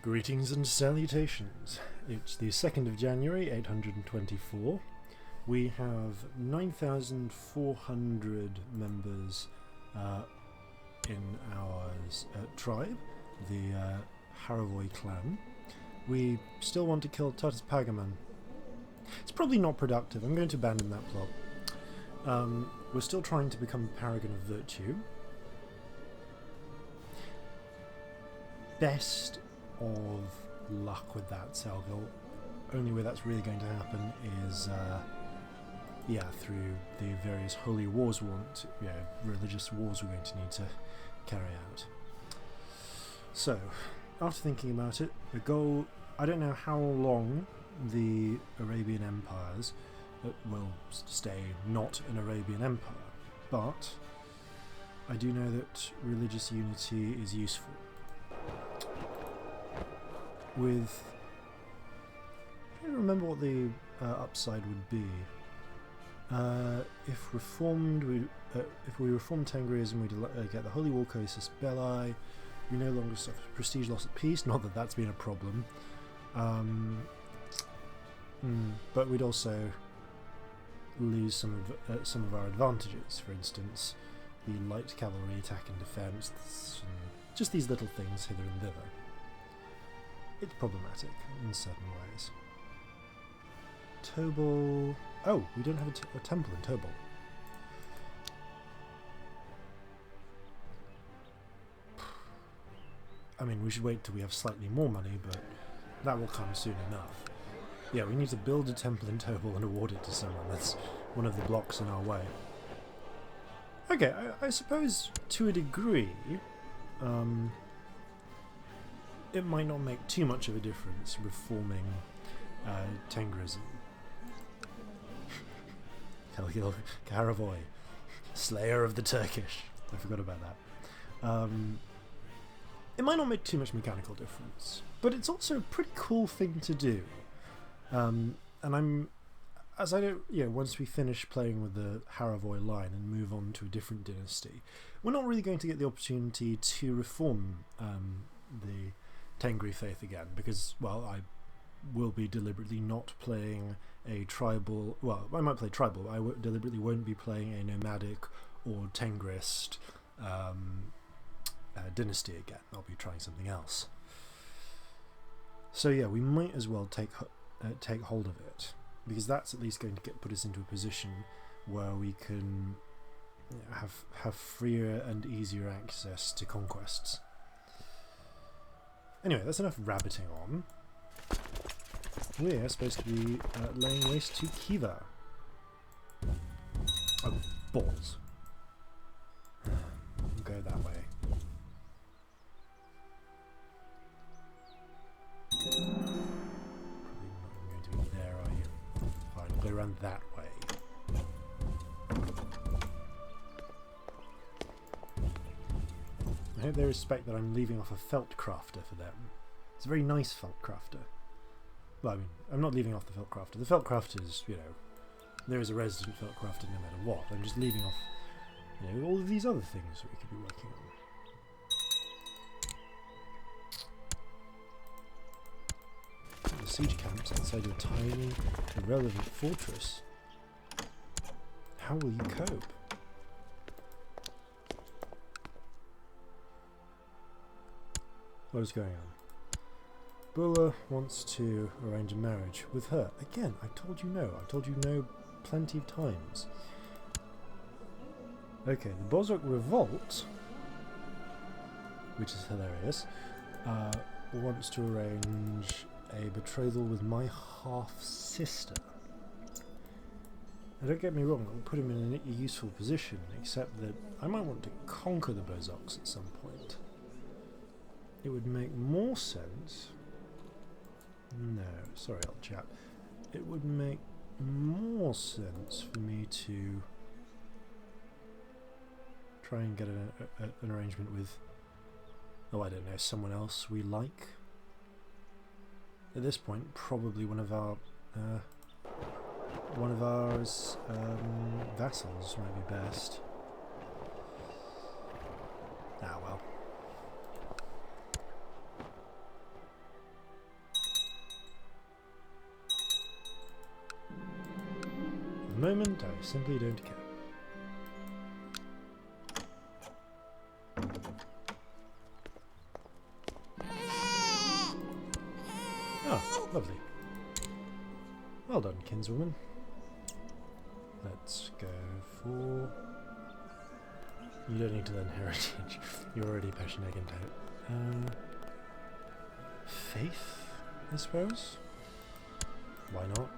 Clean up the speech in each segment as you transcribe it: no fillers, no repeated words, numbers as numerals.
Greetings and salutations. It's the 2nd of January, 824. We have 9,400 members in our tribe, the Haravoy clan. We still want to kill Turks. It's probably not productive. I'm going to abandon that plot. We're still trying to become Paragon of Virtue. Best of luck with that, Celgil. Only way that's really going to happen is through the various holy wars religious wars we're going to need to carry out. So, after thinking about it, the goal, I don't know how long the Arabian empires will stay not an Arabian empire, but I do know that religious unity is useful. I don't remember what the upside would be. If we reform Tengrism, we get the Holy War Casus Belli. We no longer suffer prestige loss at peace. Not that that's been a problem. But we'd also lose some of our advantages. For instance, the light cavalry attack and defence, and just these little things hither and thither. It's problematic in certain ways. Tobol. Oh, we don't have a temple in Tobol. I mean, we should wait till we have slightly more money, but that will come soon enough. Yeah, we need to build a temple in Tobol and award it to someone. That's one of the blocks in our way. Okay, I suppose to a degree, it might not make too much of a difference reforming Tengrism. Celgil Haravoy, Slayer of the Turkish. I forgot about that. It might not make too much mechanical difference, but it's also a pretty cool thing to do. And once we finish playing with the Haravoy line and move on to a different dynasty, we're not really going to get the opportunity to reform the Tengri faith again, because, well, I will be deliberately not playing a tribal. Well, I might play tribal, but I deliberately won't be playing a nomadic or Tengrist dynasty again. I'll be trying something else. So yeah, we might as well take hold of it, because that's at least going to put us into a position where we can have freer and easier access to conquests. Anyway, that's enough rabbiting on. We're supposed to be laying waste to Kiva. Oh, balls. We'll go that way. Probably not going to be there, are you? Fine, we'll go around that way. I hope they respect that I'm leaving off a felt crafter for them. It's a very nice felt crafter. Well, I mean, I'm not leaving off the felt crafter. The felt crafter is, there is a resident felt crafter no matter what. I'm just leaving off, all of these other things that we could be working on. The siege camps outside your tiny, irrelevant fortress. How will you cope? What is going on? Bulla wants to arrange a marriage with her. Again, I told you no. I told you no plenty of times. Okay, the Bozok Revolt, which is hilarious, wants to arrange a betrothal with my half-sister. Now, don't get me wrong, I'll put him in a useful position, except that I might want to conquer the Bozoks at some point. It would make more sense. No, sorry, old chap. It would make more sense for me to try and get an arrangement with, I don't know, someone else we like. At this point, probably one of our vassals might be best. Ah well. moment, I simply don't care. Oh, lovely. Well done, kinswoman. Let's go for... You don't need to learn heritage. You're already passionate and faith, I suppose? Why not?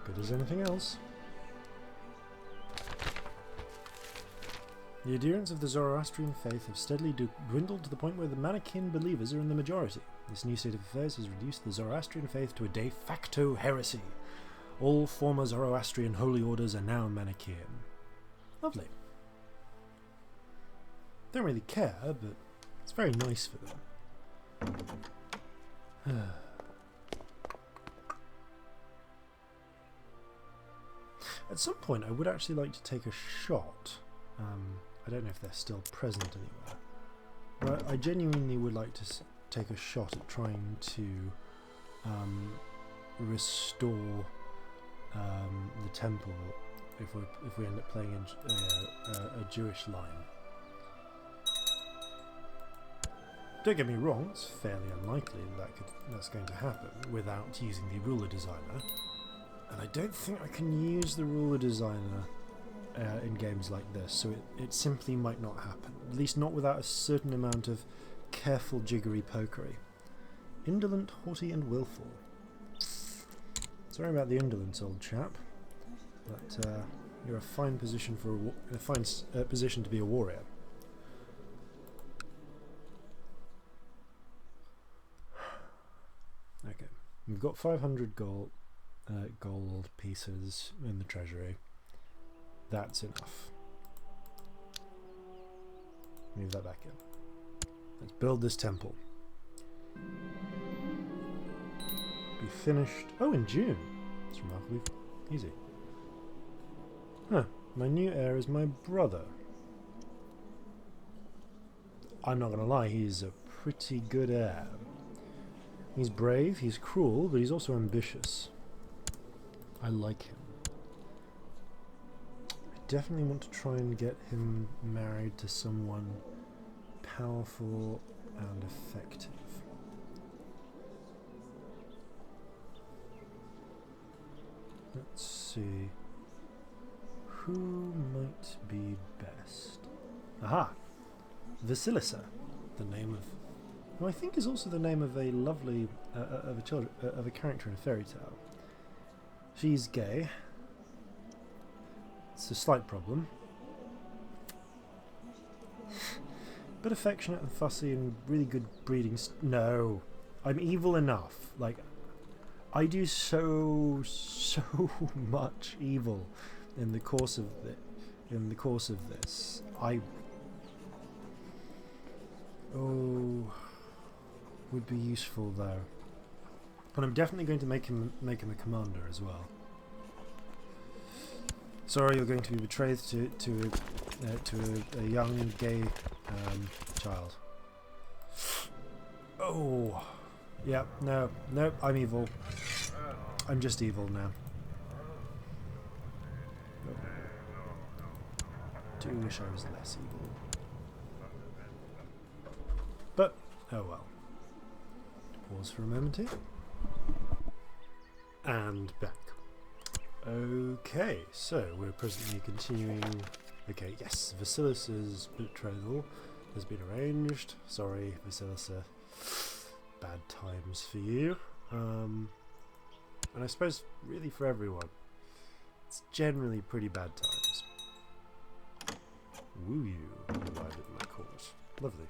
Good as anything else. The adherents of the Zoroastrian faith have steadily dwindled to the point where the Manichaean believers are in the majority. This new state of affairs has reduced the Zoroastrian faith to a de facto heresy. All former Zoroastrian holy orders are now Manichaean. Lovely. Don't really care, but it's very nice for them. At some point I would actually like to take a shot. I don't know if they're still present anywhere. But I genuinely would like to take a shot at trying to restore the temple if we end up playing a Jewish line. Don't get me wrong, it's fairly unlikely that's going to happen without using the ruler designer. And I don't think I can use the ruler designer in games like this, so it simply might not happen. At least not without a certain amount of careful jiggery pokery. Indolent, haughty and willful. Sorry about the indolence, old chap, but you're a fine position position to be a warrior. Okay, we've got 500 gold pieces in the treasury. That's enough. Move that back in. Let's build this temple. Be finished. Oh, in June. It's remarkably easy. Huh. My new heir is my brother. I'm not going to lie, he's a pretty good heir. He's brave, he's cruel, but he's also ambitious. I like him. I definitely want to try and get him married to someone powerful and effective. Let's see. Who might be best? Aha! Vasilisa, the name of... who I think is also the name of a lovely... of a character in a fairy tale. She's gay. It's a slight problem. But affectionate and fussy and really good breeding. No, I'm evil enough. Like, I do so much evil in the course of this. Would be useful though. And I'm definitely going to make him a commander as well. Sorry, you're going to be betrothed to a young gay child. Oh, yeah, no, I'm evil. I'm just evil now. Do wish I was less evil. But, oh well. Pause for a moment here. And back. Okay, so we're presently continuing. Okay, yes, Vasilisa's betrothal has been arranged. Sorry, Vasilisa. Bad times for you. And I suppose really for everyone. It's generally pretty bad times. Woo you, arrived at my court. Lovely.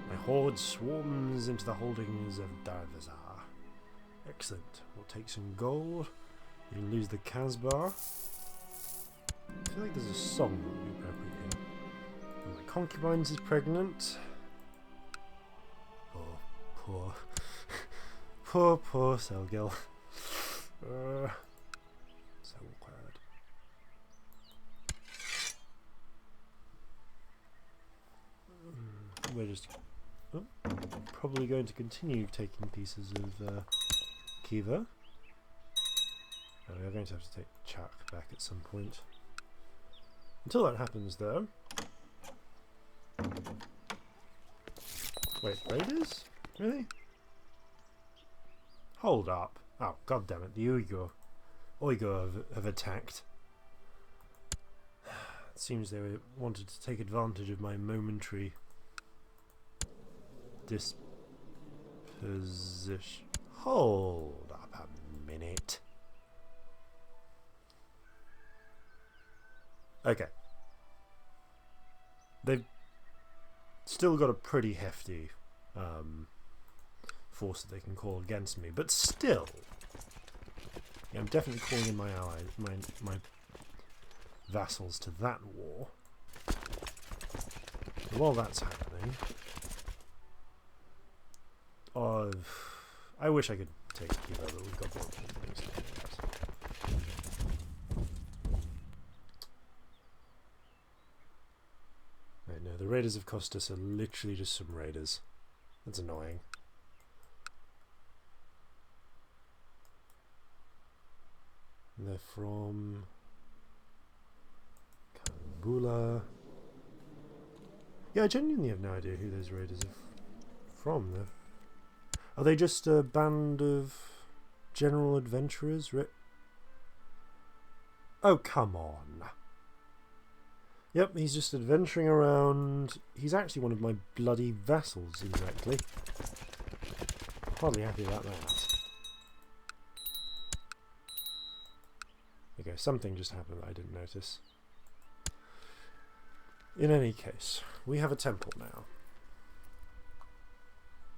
My horde swarms into the holdings of Darvazar. Excellent. We'll take some gold. You can lose the Casbah. I feel like there's a song that would be appropriate here. And my concubine is pregnant. Oh, poor Celgil. So awkward. We're just probably going to continue taking pieces of Kiva. Oh, we are going to have to take Chuck back at some point. Until that happens, though. Wait, raiders? Really? Hold up. Oh, god damn it, the Uyghur have attacked. It seems they wanted to take advantage of my momentary disposition. Hold up a minute. Okay. They've still got a pretty hefty force that they can call against me, but still, yeah, I'm definitely calling in my allies, my vassals to that war. And while that's happening, I wish I could take Kiva, but we've got more things to do. Right, no, the raiders of Costas are literally just some raiders. That's annoying. And they're from Kambula. Yeah, I genuinely have no idea who those raiders are from. Are they just a band of general adventurers? Oh, come on. Yep, he's just adventuring around. He's actually one of my bloody vassals, indirectly. Hardly happy about that. Okay, something just happened that I didn't notice. In any case, we have a temple now.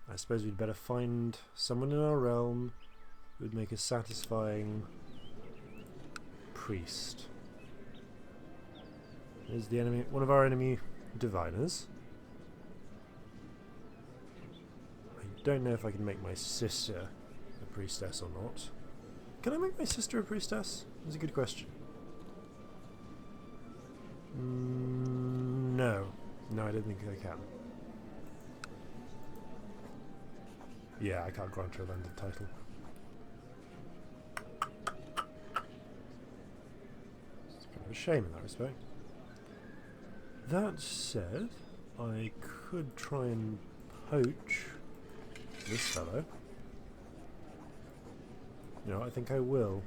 I suppose we'd better find someone in our realm who would make a satisfying priest. There's the enemy, one of our enemy diviners. I don't know if I can make my sister a priestess or not. Can I make my sister a priestess? That's a good question. No. No, I don't think I can. Yeah, I can't grant her a landed title. It's kind of a shame in that respect. That said, I could try and poach this fellow. No, I think I will.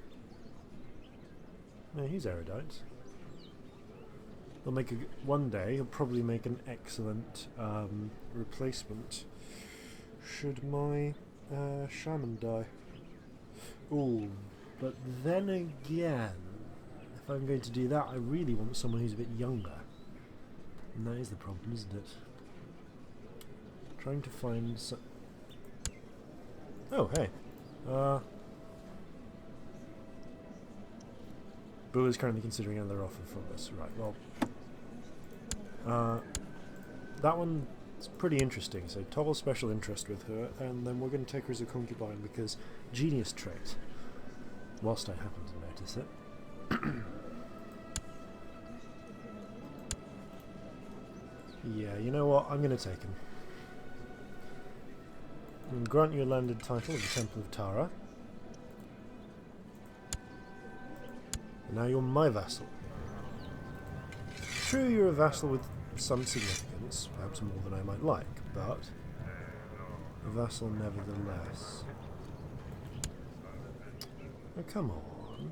No, he's erudite. He'll make one day. He'll probably make an excellent replacement. Should my shaman die? Ooh, but then again, if I'm going to do that, I really want someone who's a bit younger. And that is the problem, isn't it? Trying to find some... Oh, hey. Boo is currently considering another offer from us. Right, well... that one's pretty interesting. So toggle special interest with her, and then we're going to take her as a concubine because genius trait. Whilst I happen to notice it. Yeah, you know what? I'm going to take him. And grant you a landed title of the Temple of Tara. And now you're my vassal. True, you're a vassal with some significance, perhaps more than I might like, but a vassal nevertheless. Oh, come on.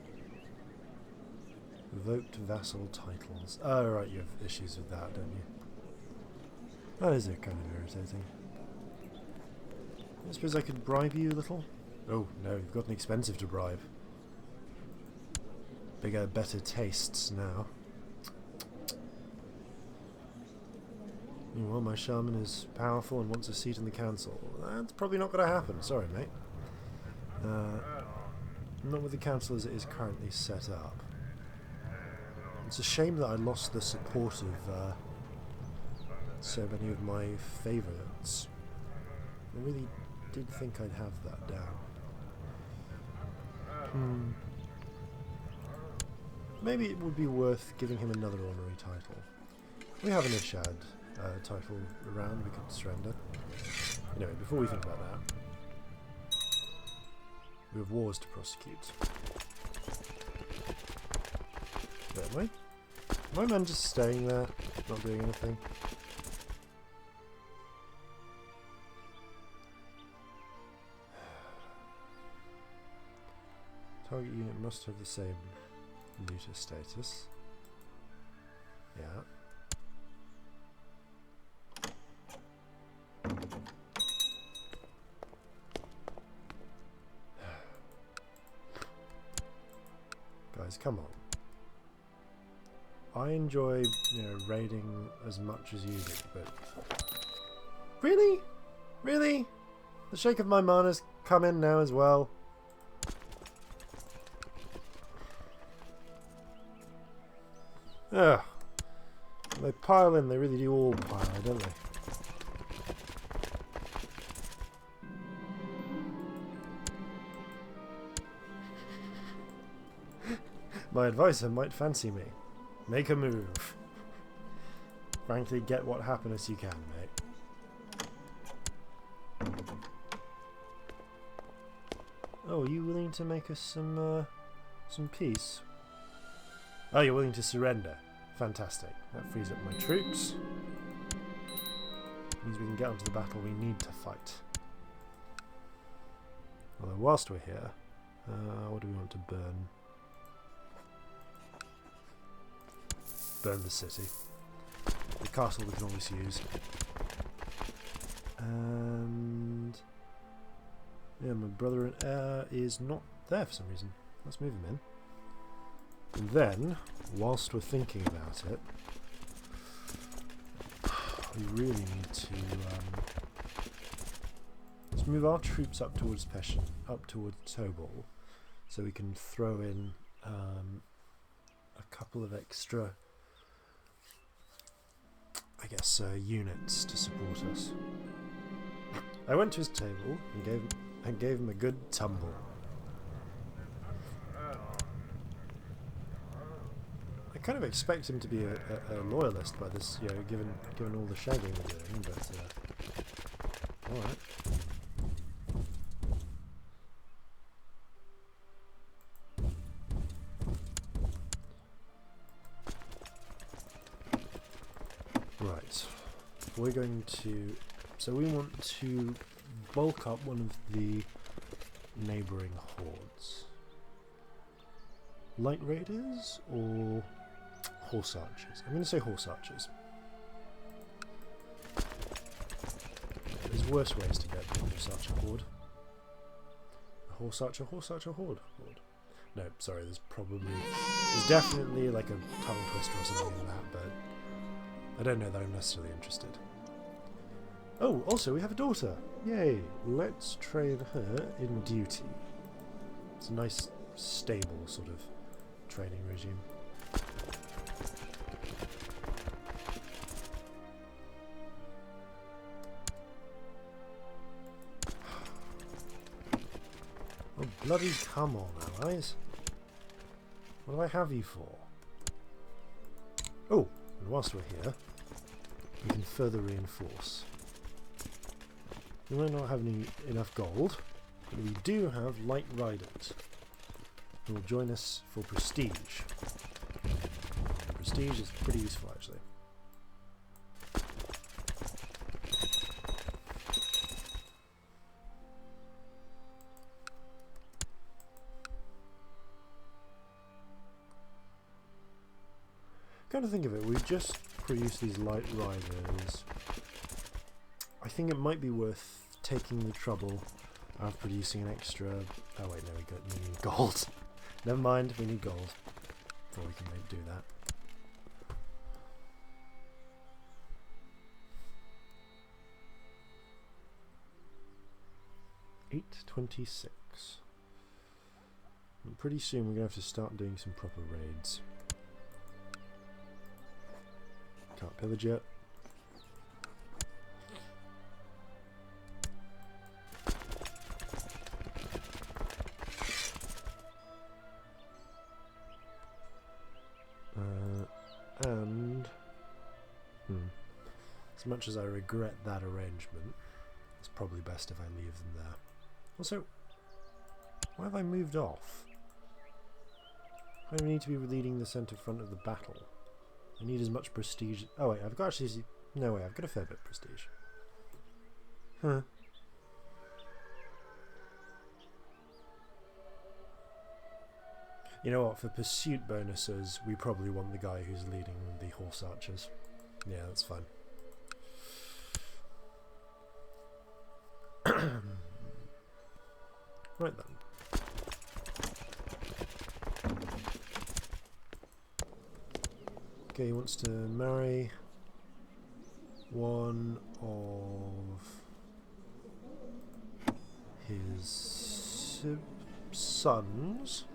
Revoked vassal titles. Oh, right, you have issues with that, don't you? That is kind of irritating. I suppose I could bribe you a little? Oh, no, you've gotten expensive to bribe. Bigger, better tastes now. Well, my shaman is powerful and wants a seat in the council. That's probably not going to happen. Sorry, mate. Not with the council as it is currently set up. It's a shame that I lost the support of so many of my favourites. I really did think I'd have that down. Maybe it would be worth giving him another honorary title. We have an Ishad title around we could surrender. Anyway, before we think about that, We have wars to prosecute. Wait, am my man just staying there, not doing anything? Target unit must have the same looter status. Yeah. Guys, come on. I enjoy, raiding as much as you do, but... Really? Really? The Sheikh of Maimana's come in now as well. Ugh. They pile in, they really do all pile, don't they? My advisor might fancy me. Make a move. Frankly, get what happiness you can, mate. Oh, are you willing to make us some peace? Oh, you're willing to surrender. Fantastic. That frees up my troops. Means we can get onto the battle we need to fight. Although whilst we're here, what do we want to burn? Burn the city. The castle we can always use. And yeah, my brother and heir is not there for some reason. Let's move him in. And then, whilst we're thinking about it, we really need to let's move our troops up towards Peshin, up towards Tobol, so we can throw in a couple of extra, I guess, units to support us. I went to his table and gave him a good tumble. I kind of expect him to be a loyalist by this, given all the shagging we're doing, but alright. Right. We're going to... So we want to bulk up one of the neighbouring hordes. Light raiders or horse archers? I'm going to say horse archers. There's worse ways to get the horse archer horde. A horse archer horde. No, sorry, there's definitely like a tongue twister or something like that, but I don't know that I'm necessarily interested. Oh, also we have a daughter! Yay! Let's train her in duty. It's a nice, stable sort of training regime. Oh, bloody come on, allies. What do I have you for? Oh, and whilst we're here, we can further reinforce. We might not have enough gold, but we do have light riders who will join us for prestige. Prestige is pretty useful, actually. Kind of think of it, we've just produced these light riders. I think it might be worth taking the trouble of producing an extra... Oh wait, no, we need gold. Never mind, we need gold before we can do that. $8.26. And pretty soon we're going to have to start doing some proper raids. Can't pillage yet. As much as I regret that arrangement, it's probably best if I leave them there. Also, Why have I moved off? I need to be leading the centre front of the battle. I need as much prestige. Oh wait, I've got actually. No way, I've got a fair bit of prestige. Huh. You know what, for pursuit bonuses, we probably want the guy who's leading the horse archers. Yeah, that's fine. Right then. Okay, he wants to marry one of his sons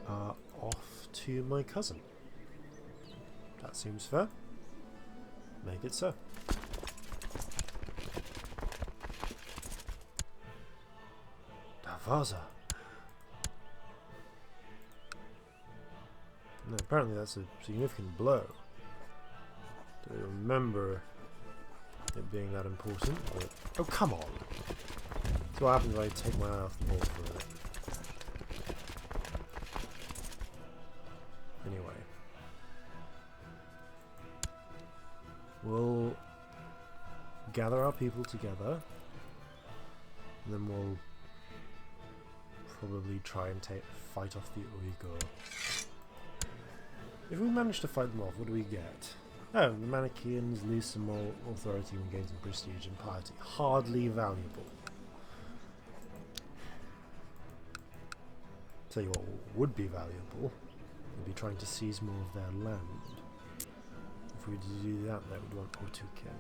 off to my cousin. That seems fair. Make it so. Davaza. No, apparently that's a significant blow. Don't remember it being that important, but oh come on! That's what happens if I take my eye off the ball for a minute. Anyway, we'll gather our people together, and then we'll probably try and fight off the Uyghur. If we manage to fight them off, what do we get? Oh, the Manichaeans lose some more authority and gain some prestige and piety. Hardly valuable. Tell you what would be valuable would be trying to seize more of their land. If we were to do that, they would want Otuken.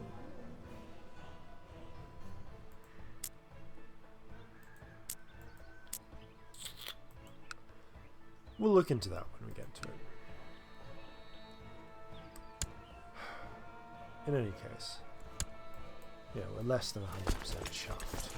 We'll look into that when we get to it. In any case, yeah, we're less than 100% shaft.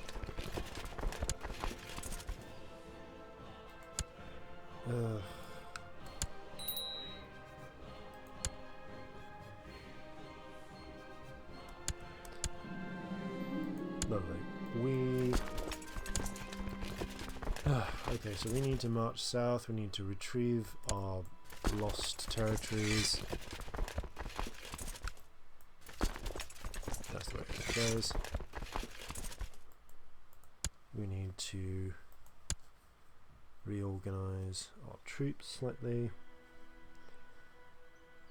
Lovely. Okay, so we need to march south. We need to retrieve our lost territories. That's the way it goes. We need to reorganize our troops slightly.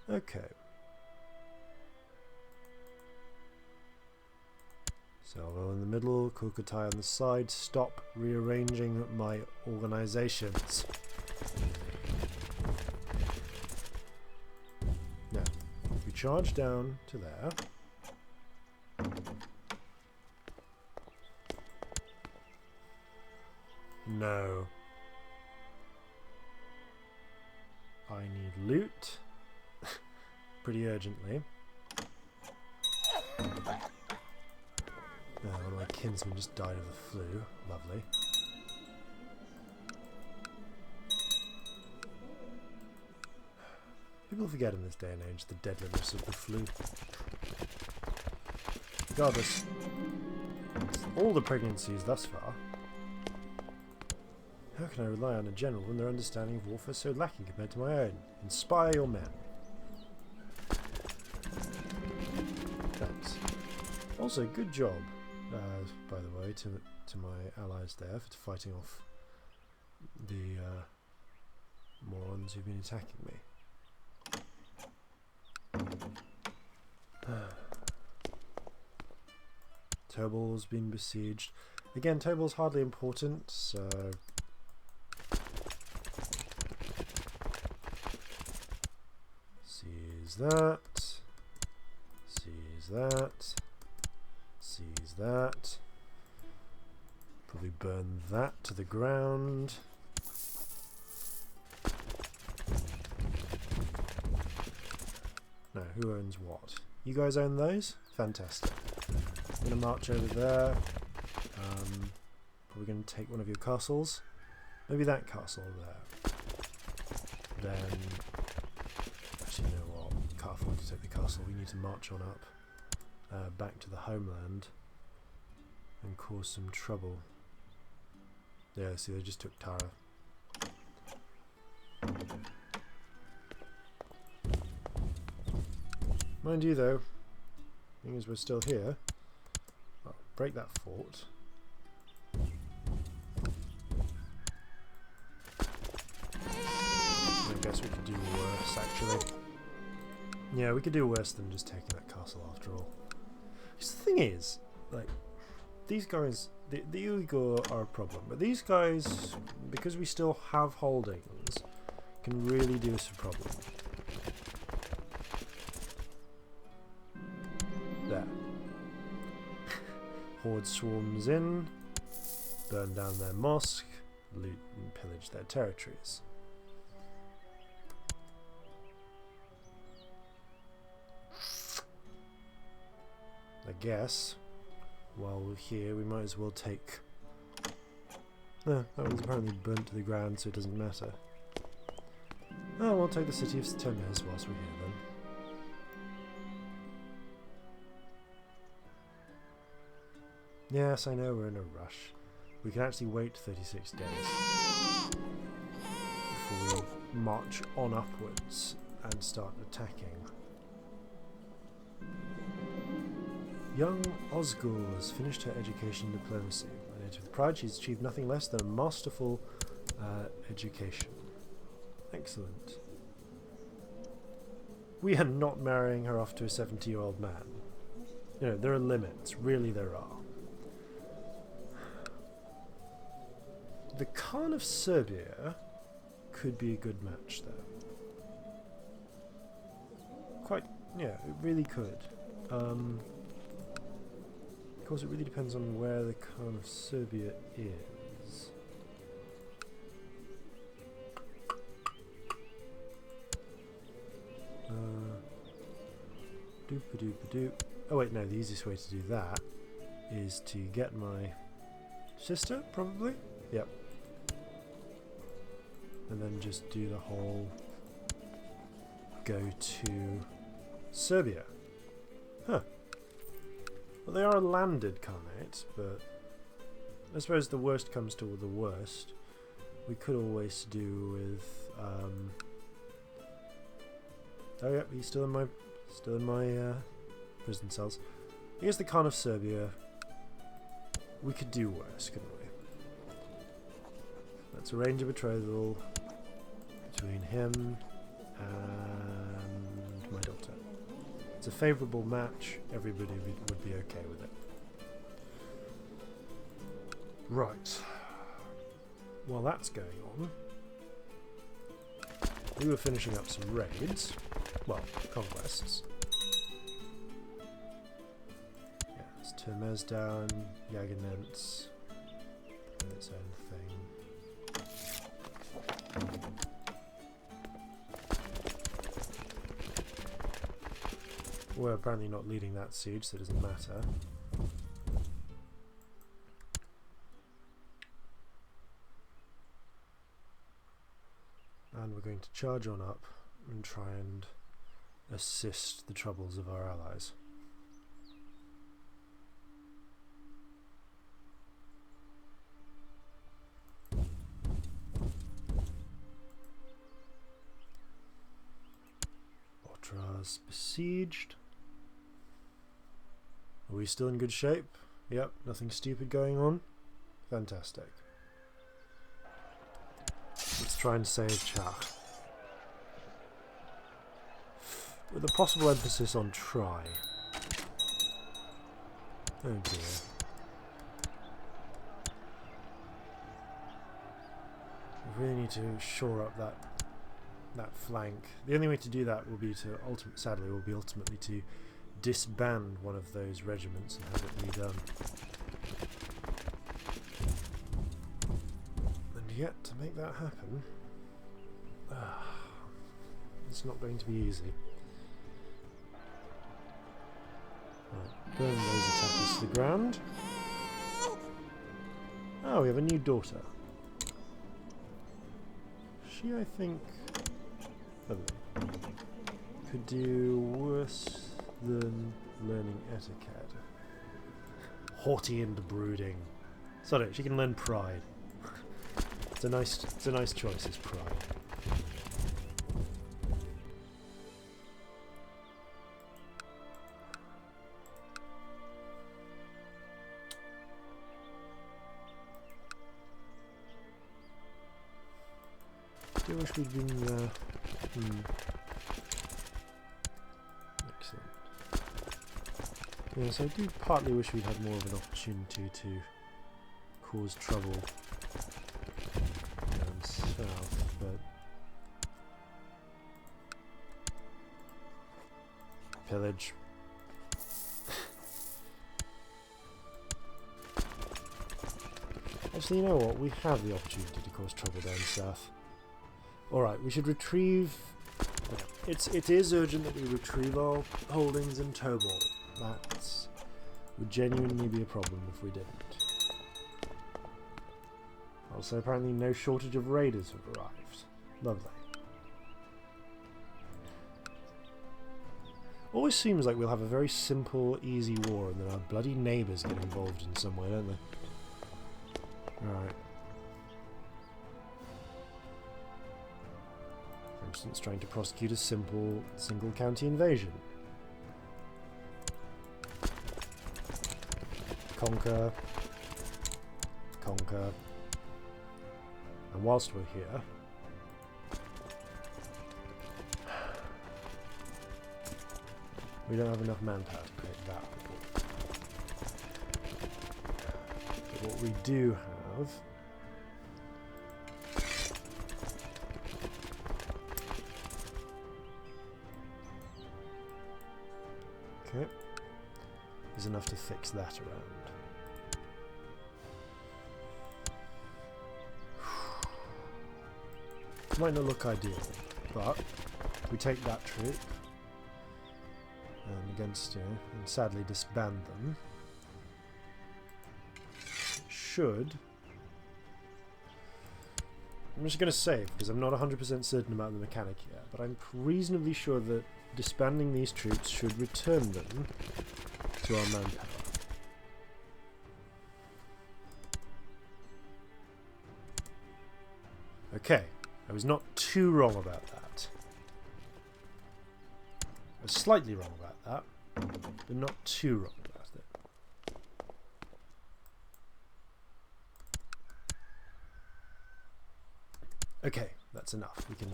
Okay. Celgil in the middle, Kukutai on the side. Stop rearranging my organizations. Now, if we charge down to there. No. I need loot. Pretty urgently. One of my kinsmen just died of the flu. Lovely. People forget in this day and age the deadliness of the flu. Regardless, all the pregnancies thus far. How can I rely on a general when their understanding of warfare is so lacking compared to my own? Inspire your men. Thanks. Also, good job, by the way, to my allies there for fighting off the morons who've been attacking me. Turbal's been besieged. Again, Turbal's hardly important, so seize that, seize that, seize that. Probably burn that to the ground. Now, who owns what? You guys own those? Fantastic. I'm going to march over there. Probably going to take one of your castles. Maybe that castle there. Then, actually, you know what? Can't afford to take the castle. We need to march on up back to the homeland and cause some trouble. Yeah, see, they just took Tara. Mind you, though, seeing as we're still here, I'll break that fort. I guess we could do worse, actually. Yeah, we could do worse than just taking that castle after all. Because the thing is, like, these guys, the Uyghur are a problem, but these guys, because we still have holdings, can really do us a problem. There. Horde swarms in, burn down their mosque, loot and pillage their territories. I guess, while we're here, we might as well take... No, that was apparently burnt to the ground, so it doesn't matter. Oh, we'll take the city of Termes whilst we're here, then. Yes, I know we're in a rush. We can actually wait 36 days before we march on upwards and start attacking. Young Osgur has finished her education in diplomacy, and with pride she's achieved nothing less than a masterful education. Excellent. We are not marrying her off to a 70-year-old man. You know, there are limits, really there are. The Khan of Serbia could be a good match, though. Quite, yeah, it really could. Of course, it really depends on where the Khan of Serbia is. Doop-a-doop-a-doop. Oh wait, no, the easiest way to do that is to get my sister, probably? Yep. And then just do the whole go to Serbia. Huh. Well, they are a landed Khanate, but I suppose the worst comes to the worst. We could always do with... oh yep, he's still in my prison cells. I guess the Khan of Serbia, we could do worse, couldn't we? Let's arrange a betrothal between him and my daughter. It's a favourable match, everybody would be okay with it. Right. While that's going on, we were finishing up some raids. Well, conquests. Yeah, it's Termes down, Yaganents, and its own thing. We're apparently not leading that siege, so it doesn't matter. And we're going to charge on up and try and assist the troubles of our allies. Otraz besieged. Are we still in good shape? Yep, nothing stupid going on. Fantastic. Let's try and save Chach. With a possible emphasis on try. Oh dear. We really need to shore up that flank. The only way to do that will be to ultimately to disband one of those regiments and have it redone. And yet, to make that happen, it's not going to be easy. Right, burn those attackers to the ground. Oh, we have a new daughter. She, I think, could do worse than learning etiquette. Haughty and brooding. Sorry, she can learn pride. it's a nice choice, is pride. I do wish we'd been there. Excellent. Yes, I do partly wish we'd had more of an opportunity to cause trouble down south, but pillage. Actually, you know what? We have the opportunity to cause trouble down south. Alright, we should retrieve... It is urgent that we retrieve our holdings in Tobol. That would genuinely be a problem if we didn't. Also, apparently no shortage of raiders have arrived. Lovely. Always seems like we'll have a very simple, easy war, and then our bloody neighbours get involved in some way, don't they? Alright. For instance, trying to prosecute a simple, single county invasion. Conquer. Conquer. And whilst we're here, we don't have enough manpower to create that report. But what we do have is enough to fix that around. Might not look ideal, but if we take that troop and against, and sadly disband them, it should. I'm just going to save because I'm not 100% certain about the mechanic yet, but I'm reasonably sure that disbanding these troops should return them to our manpower. Okay, I was not too wrong about that. I was slightly wrong about that, but not too wrong about it. Okay, that's enough. We can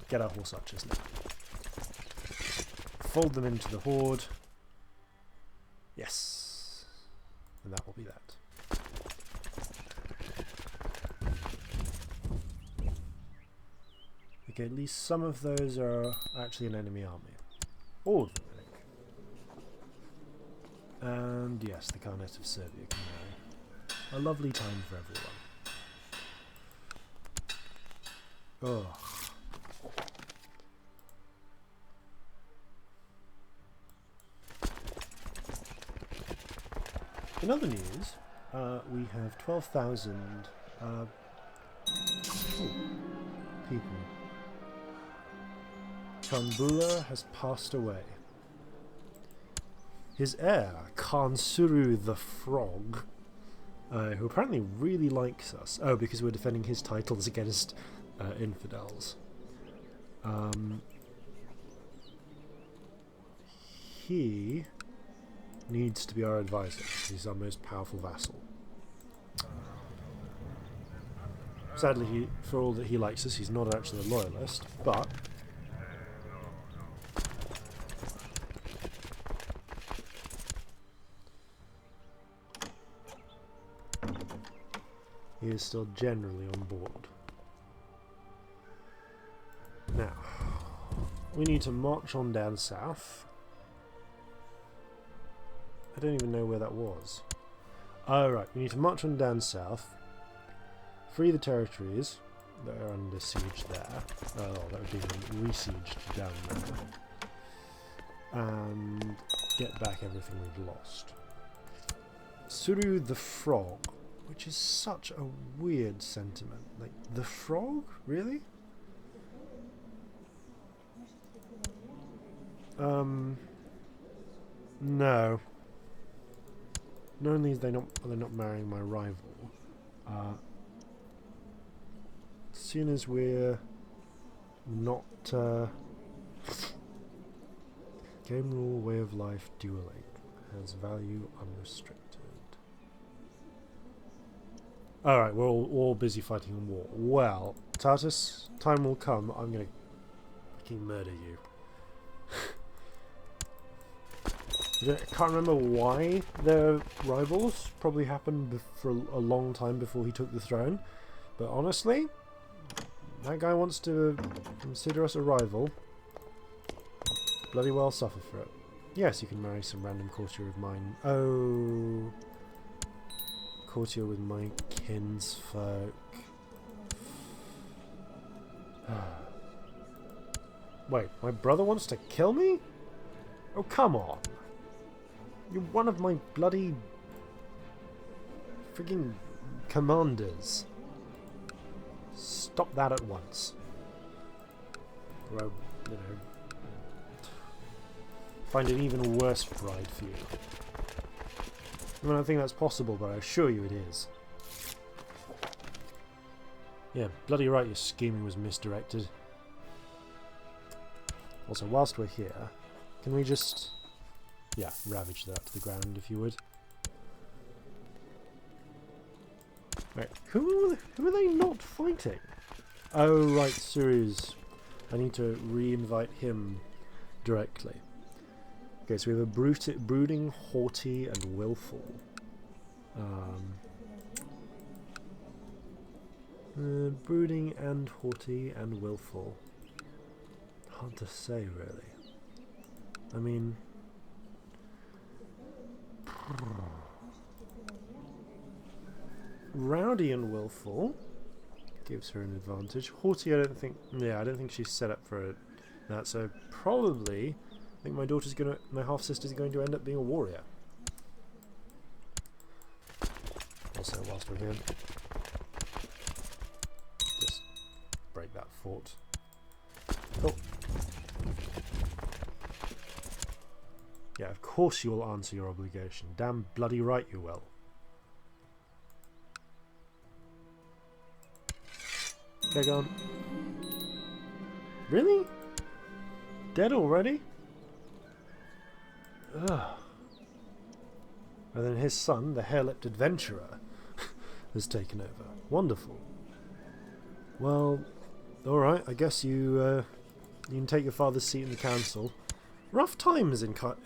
get our horse archers now. Fold them into the horde. Yes, and that will be that. Okay, at least some of those are actually an enemy army. All of them, I think. And yes, the Khanate of Serbia can marry. A lovely time for everyone. Oh. In other news, we have 12,000 people. Khanbula has passed away. His heir, Khansuru the Frog, who apparently really likes us. Oh, because we're defending his titles against infidels. He needs to be our advisor. He's our most powerful vassal. Sadly, for all that he likes us, he's not actually a loyalist, but he is still generally on board. Now, we need to march on down south. I don't even know where that was. Oh, right, we need to march on down south, free the territories that are under siege there. Oh, that would be re-sieged down there. And get back everything we've lost. Suru the Frog, which is such a weird sentiment. Like, the frog? Really? No. Not only are they not marrying my rival, soon as we're not game rule, way of life, dueling has value unrestricted. Alright, we're all busy fighting in war. Well, Tartus, time will come, I'm gonna fucking murder you. I can't remember why they're rivals. Probably happened for a long time before he took the throne. But honestly, that guy wants to consider us a rival. Bloody well suffer for it. Yes, you can marry some random courtier of mine. Oh, courtier with my kinsfolk. Wait, my brother wants to kill me? Oh, come on. You're one of my bloody frigging commanders. Stop that at once. Or I'll, you know, find an even worse bride for you. I mean, I think that's possible, but I assure you it is. Yeah, bloody right, your scheming was misdirected. Also, whilst we're here, can we just... yeah, ravage that to the ground, if you would. Right, who are they not fighting? Oh, right, Sirius. I need to re-invite him directly. Okay, so we have a brooding, haughty, and willful. Brooding and haughty and willful. Hard to say, really. I mean... rowdy and willful gives her an advantage. Haughty, I don't think she's set up for that, so probably I think my half-sister's going to end up being a warrior. Also, whilst we're here, just break that fort. Cool. Yeah, of course you will answer your obligation. Damn bloody right you will. Okay, go on. Really? Dead already? Ugh. And then his son, the hair-lipped adventurer, has taken over. Wonderful. Well, alright, I guess you can take your father's seat in the council. Rough times in Clan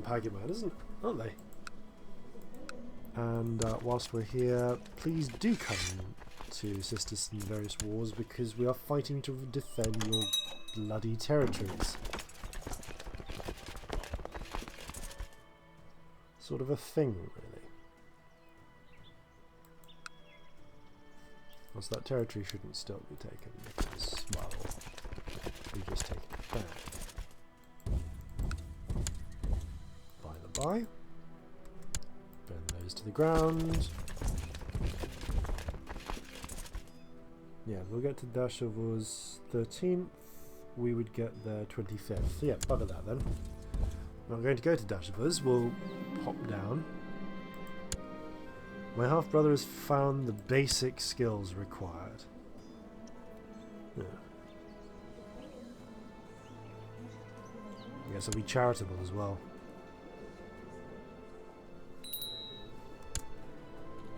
Pagamad, aren't they? And whilst we're here, please do come to assist us in various wars, because we are fighting to defend your bloody territories. Sort of a thing, really. Also, that territory shouldn't still be taken, because, well, we just take it back. By the by. Burn those to the ground. Yeah, we'll get to Dashavur's 13th. We would get there 25th. So yeah, bugger that then. We're not going to go to Dashavur's. We'll pop down. My half-brother has found the basic skills required. Yeah. I guess I'll be charitable as well.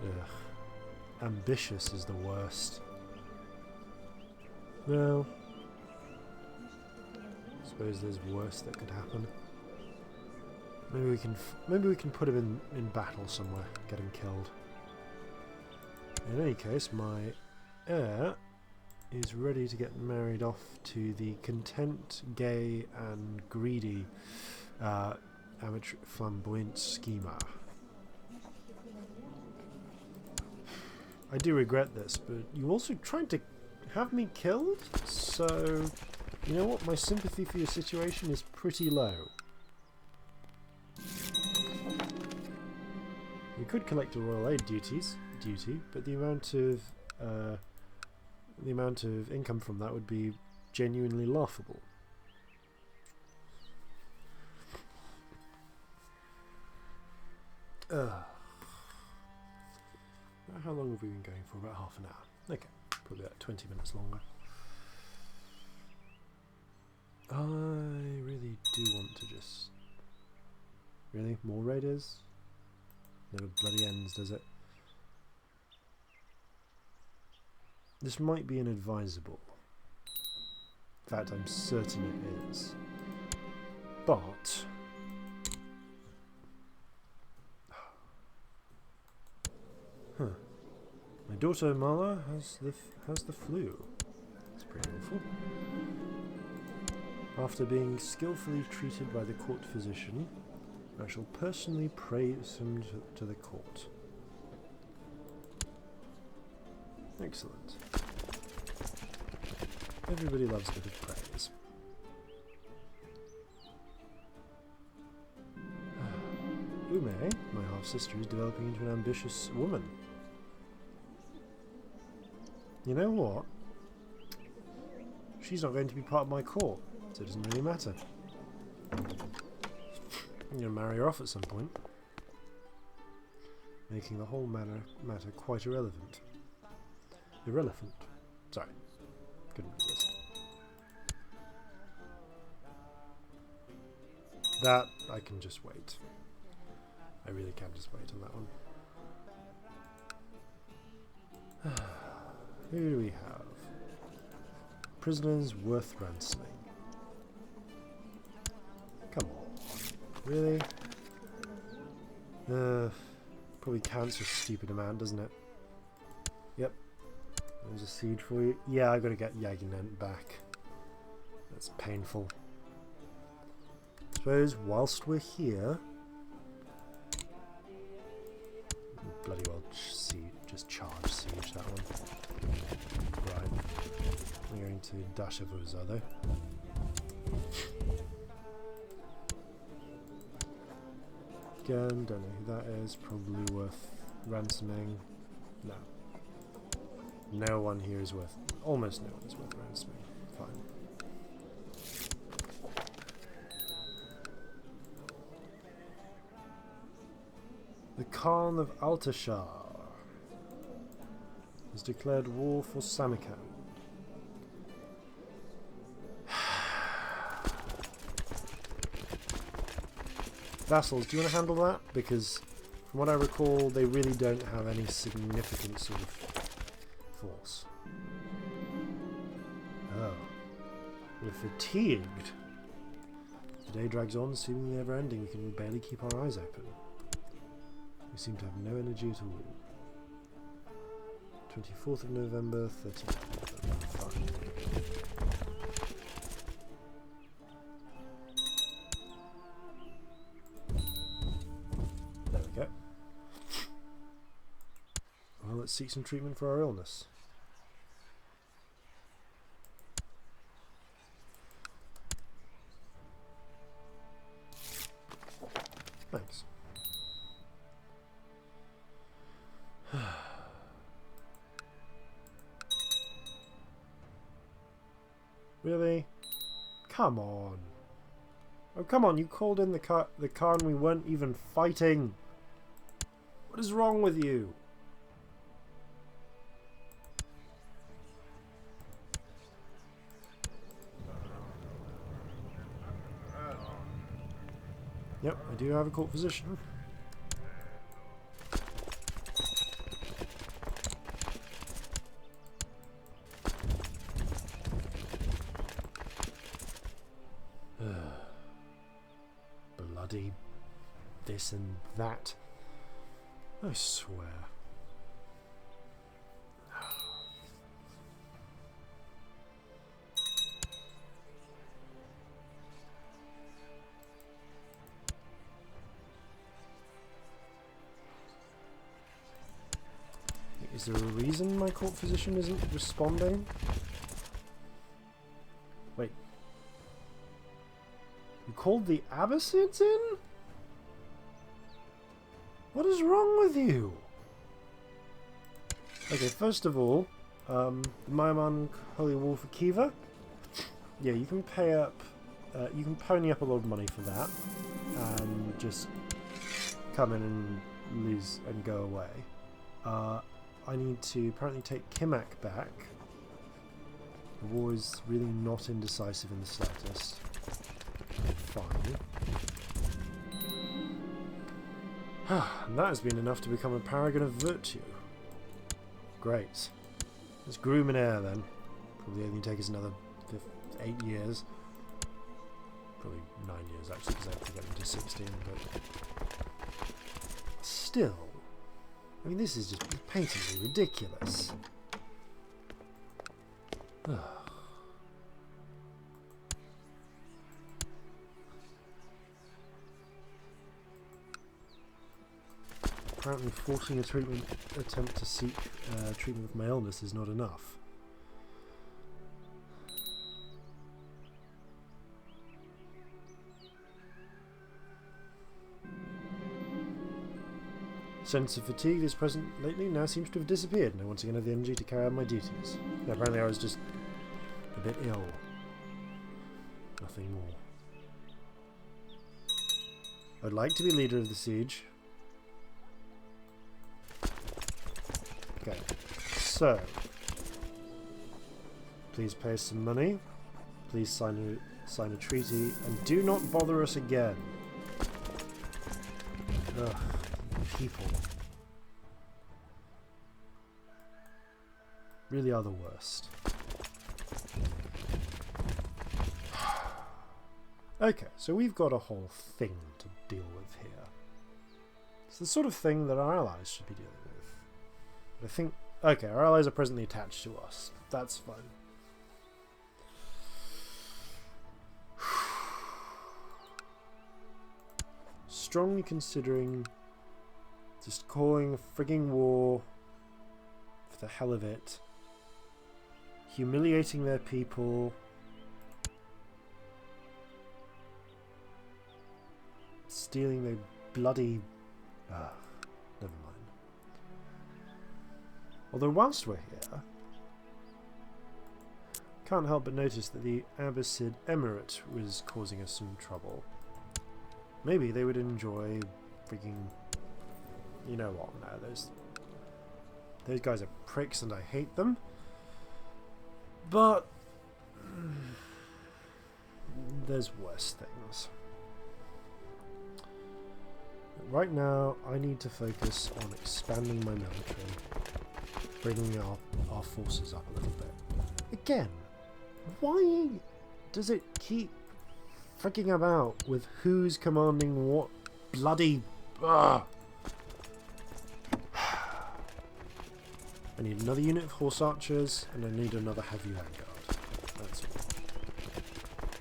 Ugh. Ambitious is the worst. Well, I suppose there's worse that could happen. Maybe we can put him in battle somewhere, get him killed. In any case, my heir is ready to get married off to the content, gay, and greedy amateur flamboyant schemer. I do regret this, but you also tried to have me killed, so you know what, my sympathy for your situation is pretty low. We could collect a royal aid duty, but the amount of income from that would be genuinely laughable. How long have we been going for? About half an hour. Okay, Probably about 20 minutes longer. I really do want to just... Really? More raiders? Never bloody ends, does it? This might be inadvisable. In fact, I'm certain it is. But... Huh. My daughter Mala has the flu. That's pretty awful. After being skillfully treated by the court physician, I shall personally praise him to the court. Excellent. Everybody loves a bit of praise. Ume, my half-sister, is developing into an ambitious woman. You know what? She's not going to be part of my court, so it doesn't really matter. I'm going to marry her off at some point, making the whole matter quite irrelevant. Irrelevant. Sorry. Couldn't resist. That, I can just wait. I really can just wait on that one. Who do we have? Prisoners worth ransoming. Come on. Really? Probably counts a stupid amount, doesn't it? Yep. There's a siege for you. Yeah, I gotta get Yaginent back. That's painful. I suppose whilst we're here, bloody well just charge siege that one. Right. We're going to dash over his other. Again, don't know who that is. Probably worth ransoming. No. No one here is worth... Almost no one is worth ransoming. Fine. The Khan of Altashar has declared war for Samarkand. Vassals, do you want to handle that? Because from what I recall, they really don't have any significant sort of force. Oh. We're fatigued. The day drags on, seemingly never ending. We can barely keep our eyes open. We seem to have no energy at all. 24th of November, 13th of November. Fine. There we go. Well, let's seek some treatment for our illness. Thanks. Really? Come on. Oh, come on, you called in the Khan we weren't even fighting. What is wrong with you? Yep, I do have a court physician. Bloody this and that. I swear. Is there a reason my court physician isn't responding? Wait. You called the Abbasids in? What is wrong with you? Okay, first of all, Mayaman Holy Wall for Kiva. Yeah, you can pay up, you can pony up a lot of money for that, and just come in and lose and go away. I need to apparently take Kimak back The war is really not indecisive in the slightest. Fine. And that has been enough to become a paragon of virtue. Great. Let's groom an heir then. Probably only take us another 8 years. Probably 9 years actually, because I have to get them to 16, but still. I mean, this is just patently ridiculous. Apparently forcing a attempt to seek treatment of my illness is not enough. Sense of fatigue is present lately now seems to have disappeared, and I once again have the energy to carry out my duties. Yeah, apparently I was just a bit ill. Nothing more. I'd like to be leader of the siege. Okay, so please pay us some money. Please sign a treaty, and do not bother us again. Ugh. People really are the worst. Okay, so we've got a whole thing to deal with here. It's the sort of thing that our allies should be dealing with. But I think, okay, our allies are presently attached to us. That's fine. Strongly considering just calling a frigging war for the hell of it, humiliating their people, stealing their bloody... never mind. Although whilst we're here, can't help but notice that the Abbasid Emirate was causing us some trouble. Maybe they would enjoy freaking... You know what? No, those guys are pricks, and I hate them. But there's worse things. Right now, I need to focus on expanding my military, bringing our forces up a little bit. Again, why does it keep freaking about with who's commanding what bloody... I need another unit of horse archers, and I need another heavy vanguard. That's all.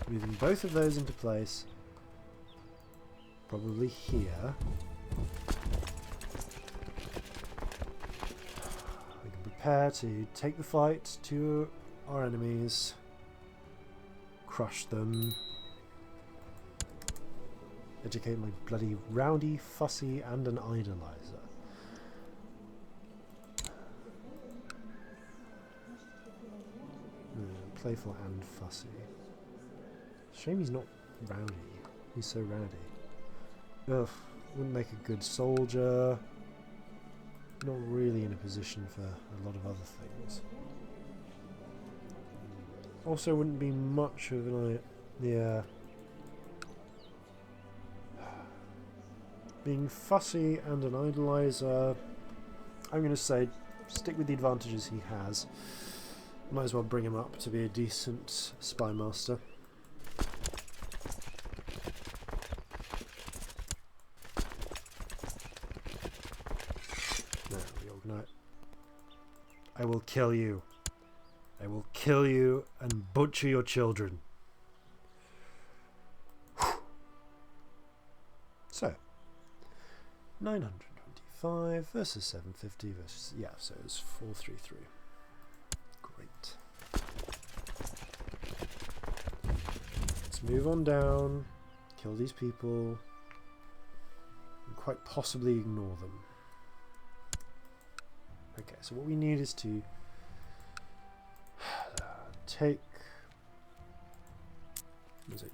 Moving both of those into place. Probably here. We can prepare to take the fight to our enemies. Crush them. Educate my bloody rowdy, fussy, and an idolizer. Playful and fussy. Shame he's not rowdy. He's so rowdy. Ugh, wouldn't make a good soldier. Not really in a position for a lot of other things. Also wouldn't be much of an... Yeah. Being fussy and an idolizer, I'm going to say stick with the advantages he has. Might as well bring him up to be a decent spy master. Now reorganize. I will kill you. I will kill you and butcher your children. So, 925 versus 750 versus... Yeah, so it's 433. Let's move on down, kill these people, and quite possibly ignore them. Okay, so what we need is to take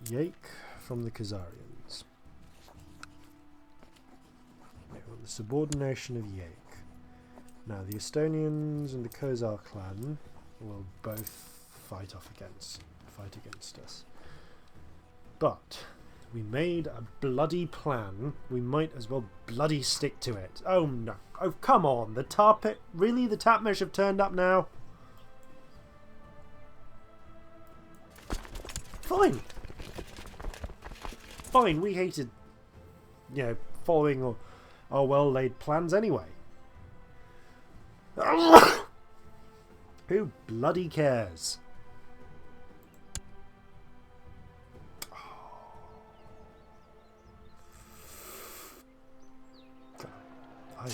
Yake from the Khazarians. We want the subordination of Yake. Now the Estonians and the Khazar clan will both fight against us. But we made a bloody plan. We might as well bloody stick to it. Oh no! Oh come on! The tar pit. Really? The Tapmesh have turned up now? Fine. Fine. We hated, you know, following our well-laid plans anyway. Who bloody cares? I will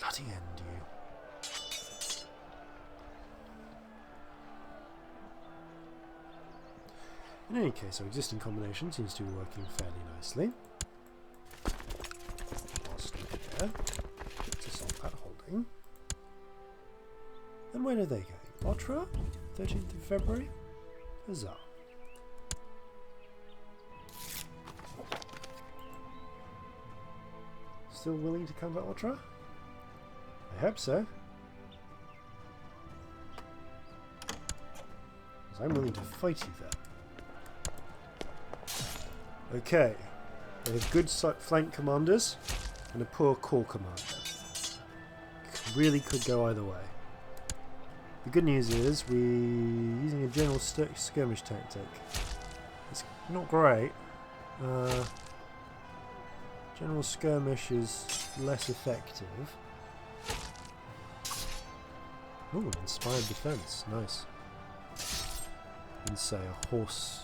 bloody end you. In any case, our existing combination seems to be working fairly nicely. Whilst there, to solve that holding. And when are they going? Otra? 13th of February? Huzzah. Still willing to come to Otra? I hope so. Because I'm willing to fight you there. Okay. They have good flank commanders and a poor core commander. Really could go either way. The good news is we're using a general skirmish tactic. It's not great. General skirmish is less effective. Ooh, an inspired defense. Nice. And say a horse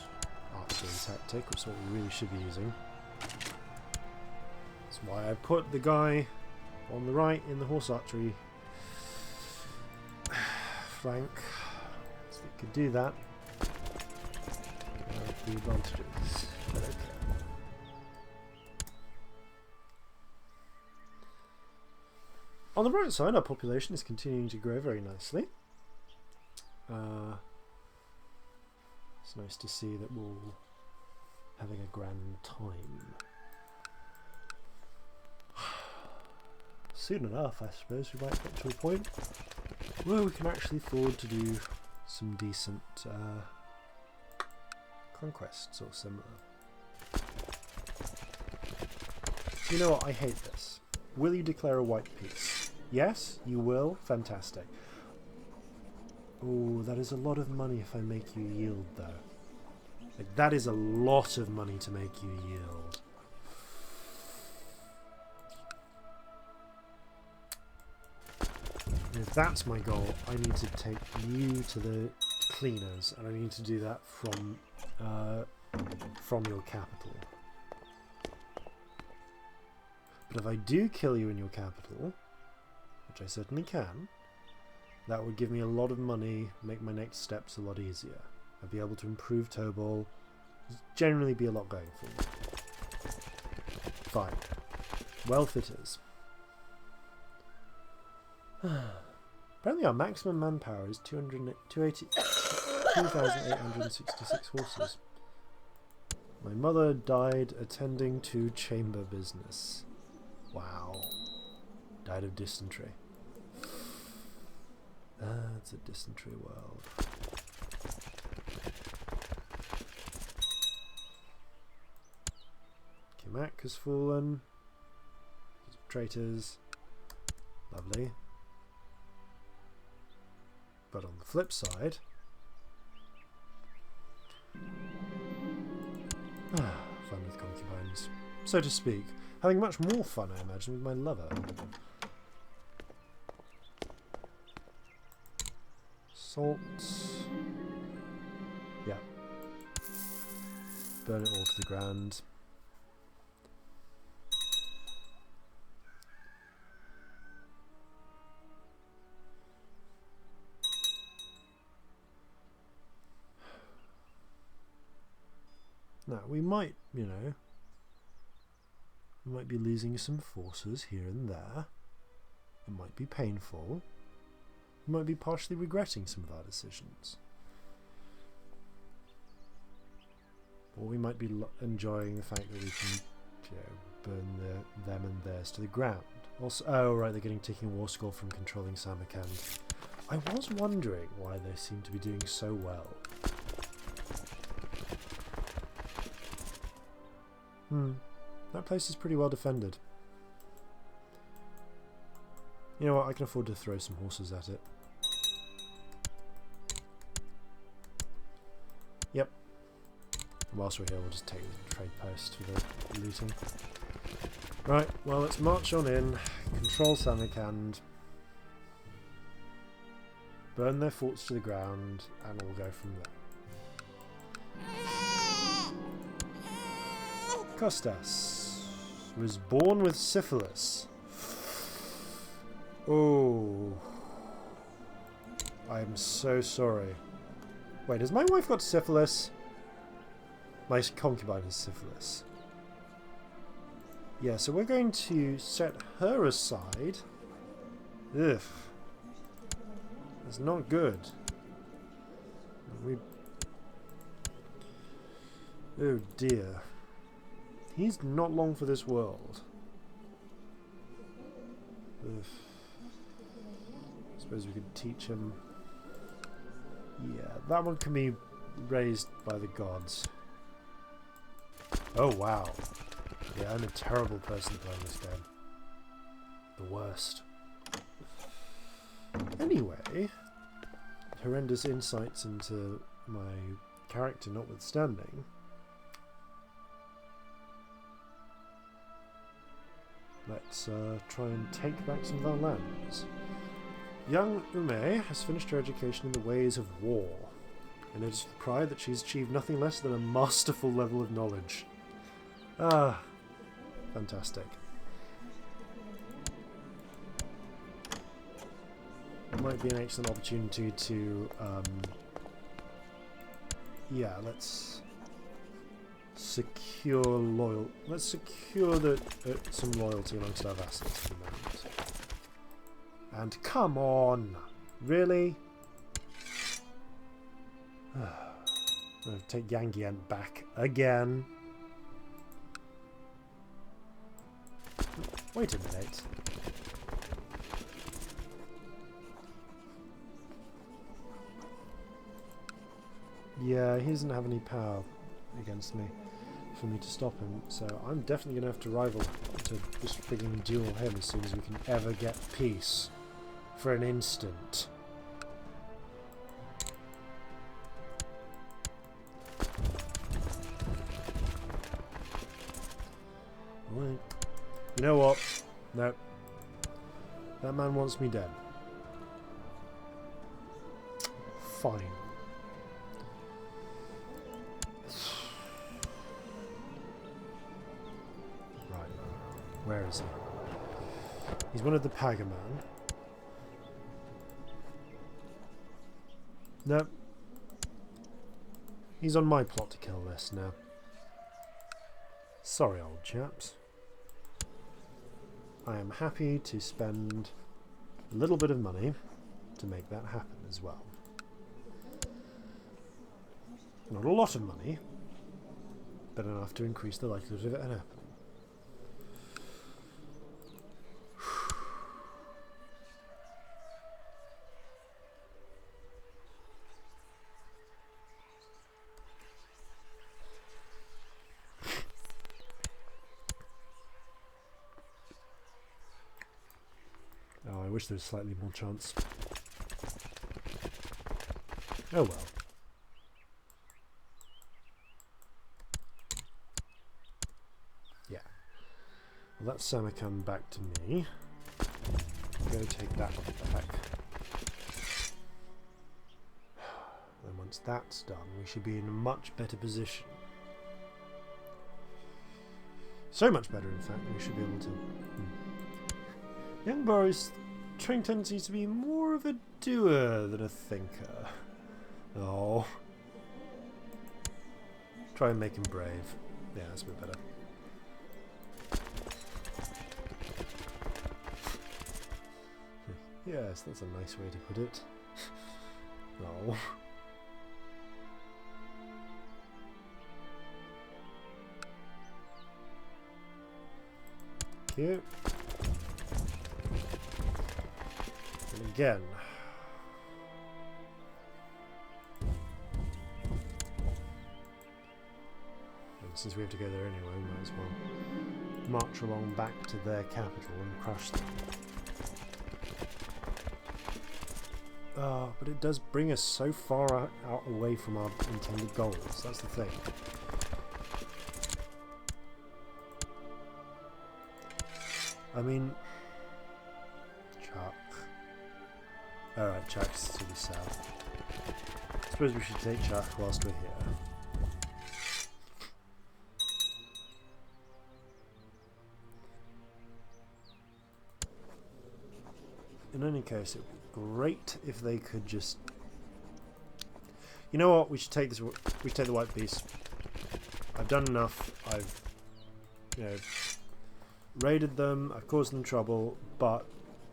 archery tactic, which is what we really should be using. That's why I put the guy on the right in the horse archery flank. So we could do that. The advantages. But okay. On the right side, our population is continuing to grow very nicely. It's nice to see that we're all having a grand time. Soon enough, I suppose, we might get to a point where we can actually afford to do some decent conquests or similar. You know what? I hate this. Will you declare a white peace? Yes, you will? Fantastic. Oh, that is a lot of money if I make you yield, though. Like, that is a lot of money to make you yield. And if that's my goal, I need to take you to the cleaners, and I need to do that from your capital. But if I do kill you in your capital, which I certainly can, that would give me a lot of money, make my next steps a lot easier. I'd be able to improve Tobol, generally be a lot going for me. Fine. Wealth it is. Apparently our maximum manpower is 2,866 horses. My mother died attending to chamber business. Wow. Died of dysentery. It's a dysentery world. Kimak has fallen. Traitors. Lovely. But on the flip side... fun with concubines. So to speak. Having much more fun, I imagine, with my lover. Salt. Yeah. Burn it all to the ground. Now, we might, you know, we might be losing some forces here and there. It might be painful. We might be partially regretting some of our decisions. Or we might be enjoying the fact that we can, you know, burn them and theirs to the ground. Also, oh right, they're getting ticking war score from controlling Samarkand. I was wondering why they seem to be doing so well. That place is pretty well defended. You know what, I can afford to throw some horses at it. Yep. And whilst we're here, we'll just take the trade post for the looting. Right, well, let's march on in, control Samarkand, burn their forts to the ground, and we'll go from there. Kostas was born with syphilis. Oh, I'm so sorry. Wait, has my wife got syphilis? My concubine has syphilis. Yeah, so we're going to set her aside. Ugh. It's not good. Oh dear. He's not long for this world. Ugh. I suppose we could teach him. Yeah, that one can be raised by the gods. Oh wow. Yeah, I'm a terrible person playing this game. The worst. Anyway, horrendous insights into my character notwithstanding, let's try and take back some of our lands. Young Ume has finished her education in the ways of war, and it is with pride that she's achieved nothing less than a masterful level of knowledge. Ah, fantastic. It might be an excellent opportunity to, yeah, let's secure Let's secure some loyalty amongst our vassals for the moment. And come on, really? I'm going to take Yangian back again. Wait a minute. Yeah, he doesn't have any power against me for me to stop him, so I'm definitely going to have to rival to just frigging duel him as soon as we can ever get peace for an instant. Right. You know what? No. That man wants me dead. Fine. Right. Where is he? He's one of the Pagaman. Nope. He's on my plot to kill list now. Sorry, old chaps. I am happy to spend a little bit of money to make that happen as well. Not a lot of money, but enough to increase the likelihood of it happening. I wish there was slightly more chance. Oh well. Yeah. Well, that's Samarkand back to me. I'm going to take that back. And once that's done, we should be in a much better position. So much better, in fact, we should be able to... Young Boris showing tendencies to be more of a doer than a thinker. Oh. Try and make him brave. Yeah, that's a bit better. Yes, that's a nice way to put it. Oh. Cute. And again, since we have to go there anyway, we might as well march along back to their capital and crush them. But it does bring us so far out away from our intended goals. That's the thing. I mean, Chuck. Alright, Chuck's to the south. I suppose we should take Chuck whilst we're here. In any case, it would be great if they could just... You know what? We should take this. We should take the White Beast. I've done enough. I've, you know, raided them. I've caused them trouble. But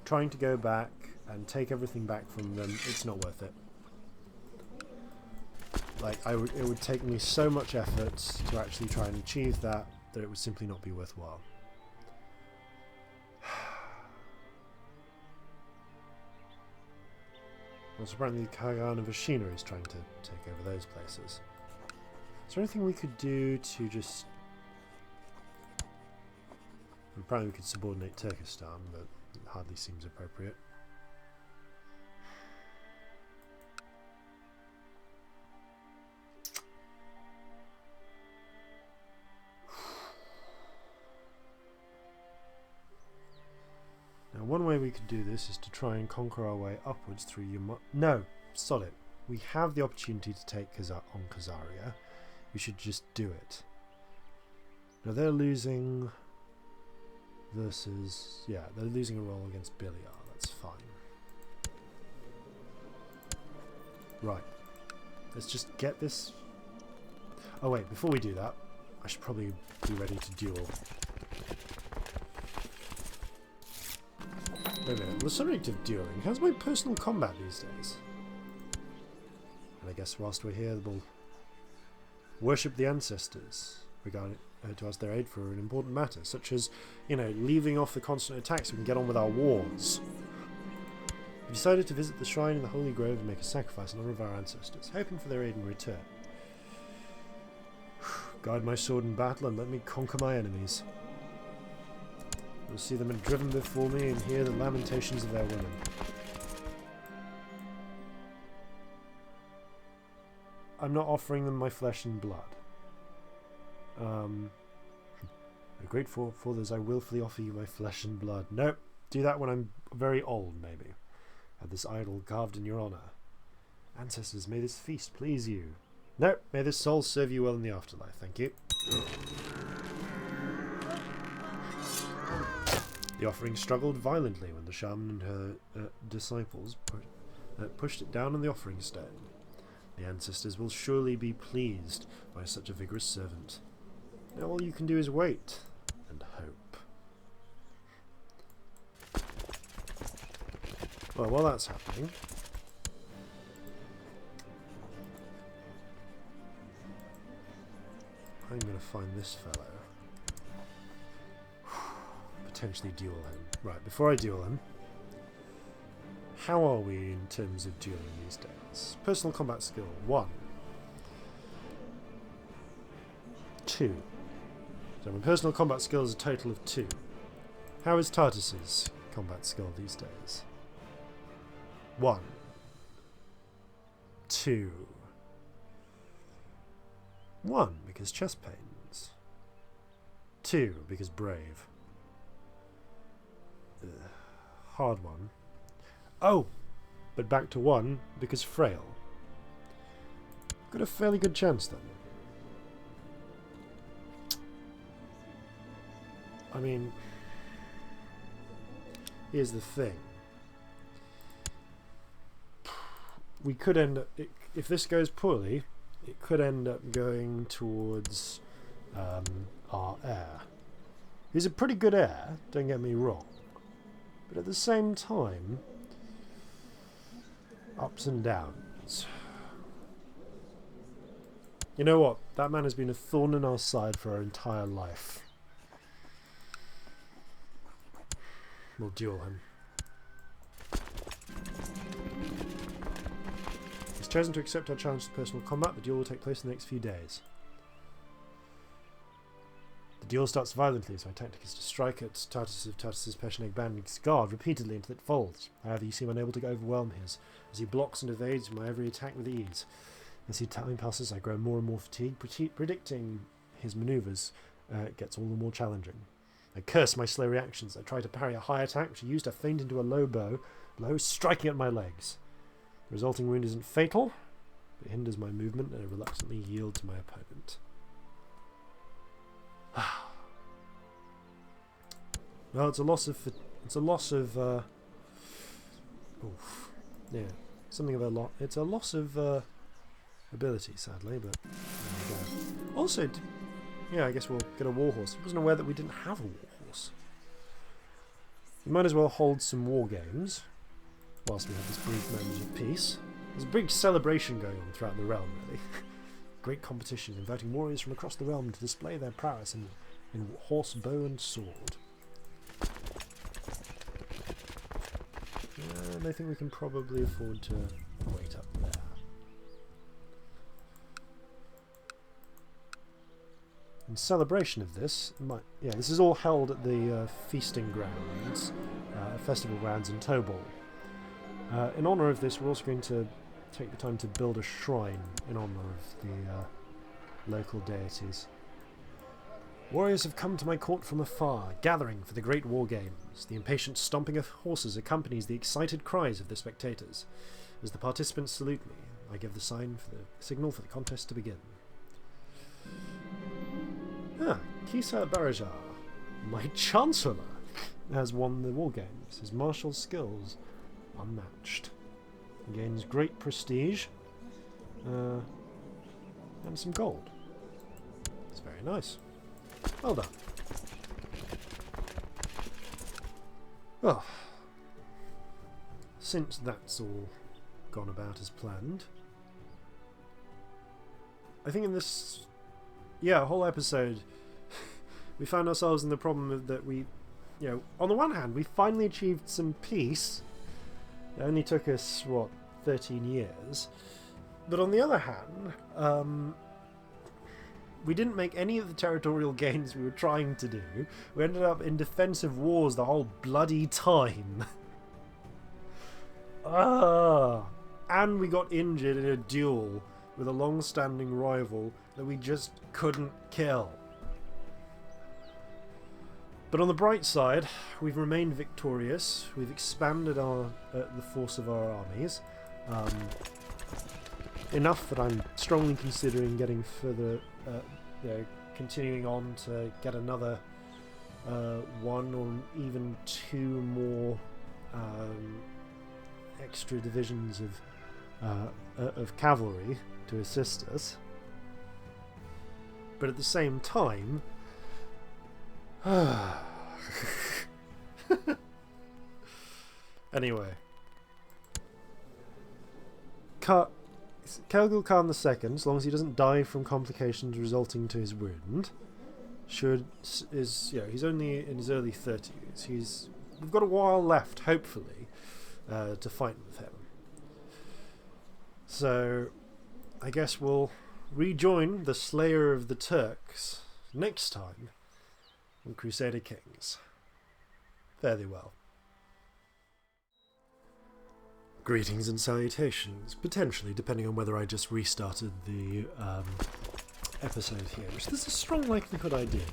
trying to go back and take everything back from them, it's not worth it. Like, it would take me so much effort to actually try and achieve that it would simply not be worthwhile. Also, apparently the Kagan of Ashina is trying to take over those places. Is there anything we could do to just... Apparently we could subordinate Turkestan, but it hardly seems appropriate. Now, one way we could do this is to try and conquer our way upwards through No, sod it. We have the opportunity to take on Khazaria. We should just do it. Now, they're losing versus... Yeah, they're losing a roll against Biliar. That's fine. Right. Let's just get this... Oh, wait. Before we do that, I should probably be ready to duel. Wait a minute, on the subject of dueling, how's my personal combat these days? And I guess whilst we're here, we'll worship the ancestors, regarding to ask their aid for an important matter, such as, you know, leaving off the constant attacks so we can get on with our wars. We decided to visit the shrine in the Holy Grove and make a sacrifice in honour of our ancestors, hoping for their aid in return. Guide my sword in battle and let me conquer my enemies. You'll see them driven before me and hear the lamentations of their women. I'm not offering them my flesh and blood. Great fathers, I willfully offer you my flesh and blood. Nope, do that when I'm very old, maybe. Have this idol carved in your honour. Ancestors, may this feast please you. Nope, may this soul serve you well in the afterlife, thank you. The offering struggled violently when the shaman and her disciples pushed it down on the offering stone. The ancestors will surely be pleased by such a vigorous servant. Now all you can do is wait and hope. Well, while that's happening, I'm going to find this fellow. Potentially duel him. Right, before I duel him, how are we in terms of dueling these days? Personal combat skill, 1. 2. So my personal combat skill is a total of 2. How is Tartus's combat skill these days? 1. 2. 1, because chest pains. 2, because brave. Hard one. Oh! But back to 1, because frail. Got a fairly good chance then. I mean, here's the thing. We could end up, if this goes poorly, it could end up going towards our heir. He's a pretty good heir, don't get me wrong. But at the same time, ups and downs. You know what? That man has been a thorn in our side for our entire life. We'll duel him. He's chosen to accept our challenge to personal combat. The duel will take place in the next few days. duel starts violently, so my tactic is to strike at Tartus's Passionate Bandit's guard repeatedly until it falls. However, you seem unable to overwhelm his, as he blocks and evades my every attack with ease. As he time passes, I grow more and more fatigued, predicting his manoeuvres gets all the more challenging. I curse my slow reactions. I try to parry a high attack, which I use to feint into a low blow, striking at my legs. The resulting wound isn't fatal, but it hinders my movement, and I reluctantly yield to my opponent. Well, it's a loss of. Yeah, something of a lot. It's a loss of ability, sadly, but there we go. Also, yeah, I guess we'll get a warhorse. I wasn't aware that we didn't have a warhorse. We might as well hold some war games whilst we have this brief moment of peace. There's a big celebration going on throughout the realm, really. Great competition, inviting warriors from across the realm to display their prowess in horse, bow, and sword. And I think we can probably afford to wait up there. In celebration of this, this is all held at the feasting grounds, festival grounds in Tobol. In honour of this, we're also going to take the time to build a shrine in honour of the local deities. Warriors have come to my court from afar, gathering for the great war games. The impatient stomping of horses accompanies the excited cries of the spectators. As the participants salute me, I give the signal for the contest to begin. Kisa Barajar, my Chancellor, has won the war games. His martial skills unmatched. He gains great prestige and some gold. It's very nice. Well done. Well, since that's all gone about as planned, I think in this whole episode we found ourselves in the problem that we, on the one hand we finally achieved some peace. It only took us 13 years, but on the other hand we didn't make any of the territorial gains we were trying to do. We ended up in defensive wars the whole bloody time. And we got injured in a duel with a long-standing rival that we just couldn't kill. But on the bright side, we've remained victorious. We've expanded the force of our armies. Enough that I'm strongly considering getting further, continuing on to get another one or even two more extra divisions of cavalry to assist us. But at the same time, anyway, Celgil Khan II, as long as he doesn't die from complications resulting to his wound, he's only in his early 30s. We've got a while left, hopefully, to fight with him. So, I guess we'll rejoin the Slayer of the Turks next time on Crusader Kings. Fare thee well. Greetings and salutations, potentially, depending on whether I just restarted the episode here, which there's a strong likelihood I did.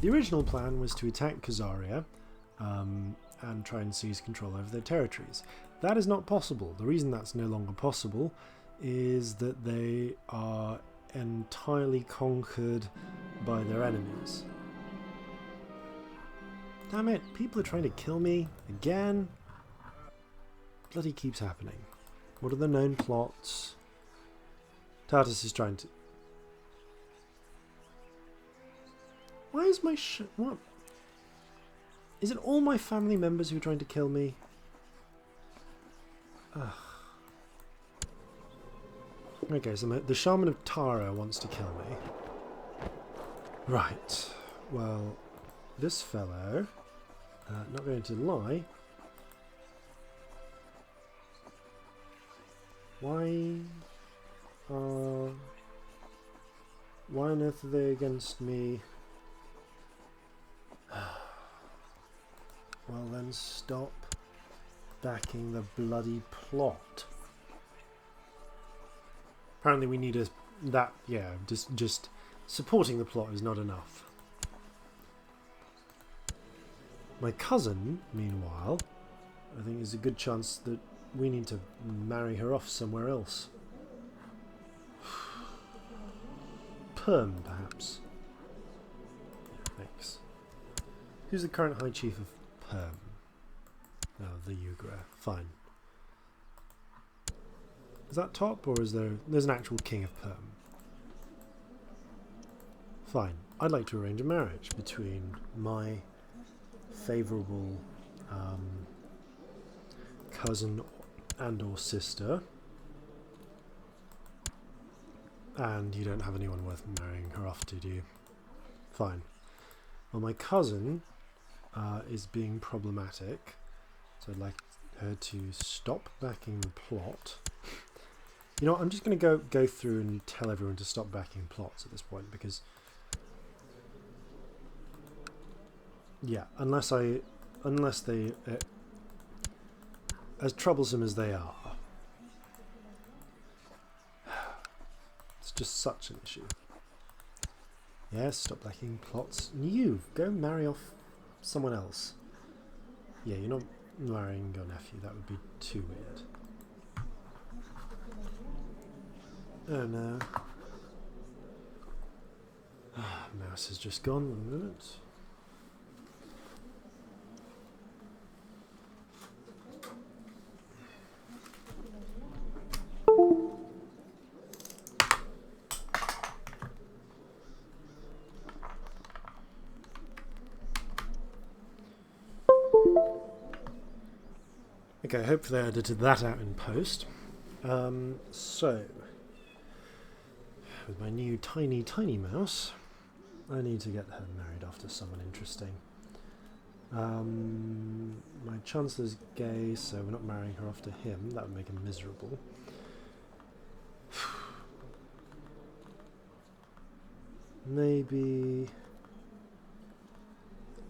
The original plan was to attack Khazaria and try and seize control over their territories. That is not possible. The reason that's no longer possible is that they are entirely conquered by their enemies. Damn it, people are trying to kill me again. Bloody keeps happening. What are the known plots? Tartus is trying to... Why is my what? Is it all my family members who are trying to kill me? Ugh. Okay, so the Shaman of Tara wants to kill me. Right. Well, this fellow, not going to lie, why on earth are they against me Well then, stop backing the bloody plot. Apparently we need just supporting the plot is not enough. My cousin, meanwhile, I think there's a good chance that we need to marry her off somewhere else. Perm, perhaps. Thanks. Who's the current High Chief of Perm? Oh, the Ugra. Fine. Is that top, or is there's an actual King of Perm? Fine. I'd like to arrange a marriage between my favourable cousin and or sister, and you don't have anyone worth marrying her off to, do you? Fine. Well, my cousin is being problematic, so I'd like her to stop backing the plot. You know what, I'm just going to go through and tell everyone to stop backing plots at this point, because yeah, unless they as troublesome as they are, it's just such an issue. Yes, stop backing plots. You go marry off someone else. Yeah, you're not marrying your nephew. That would be too weird. Oh no. Mouse has just gone. 1 minute. Okay, hopefully I edited that out in post. So, with my new tiny mouse, I need to get her married off to someone interesting. My Chancellor's gay, so we're not marrying her off to him. That would make him miserable. Maybe...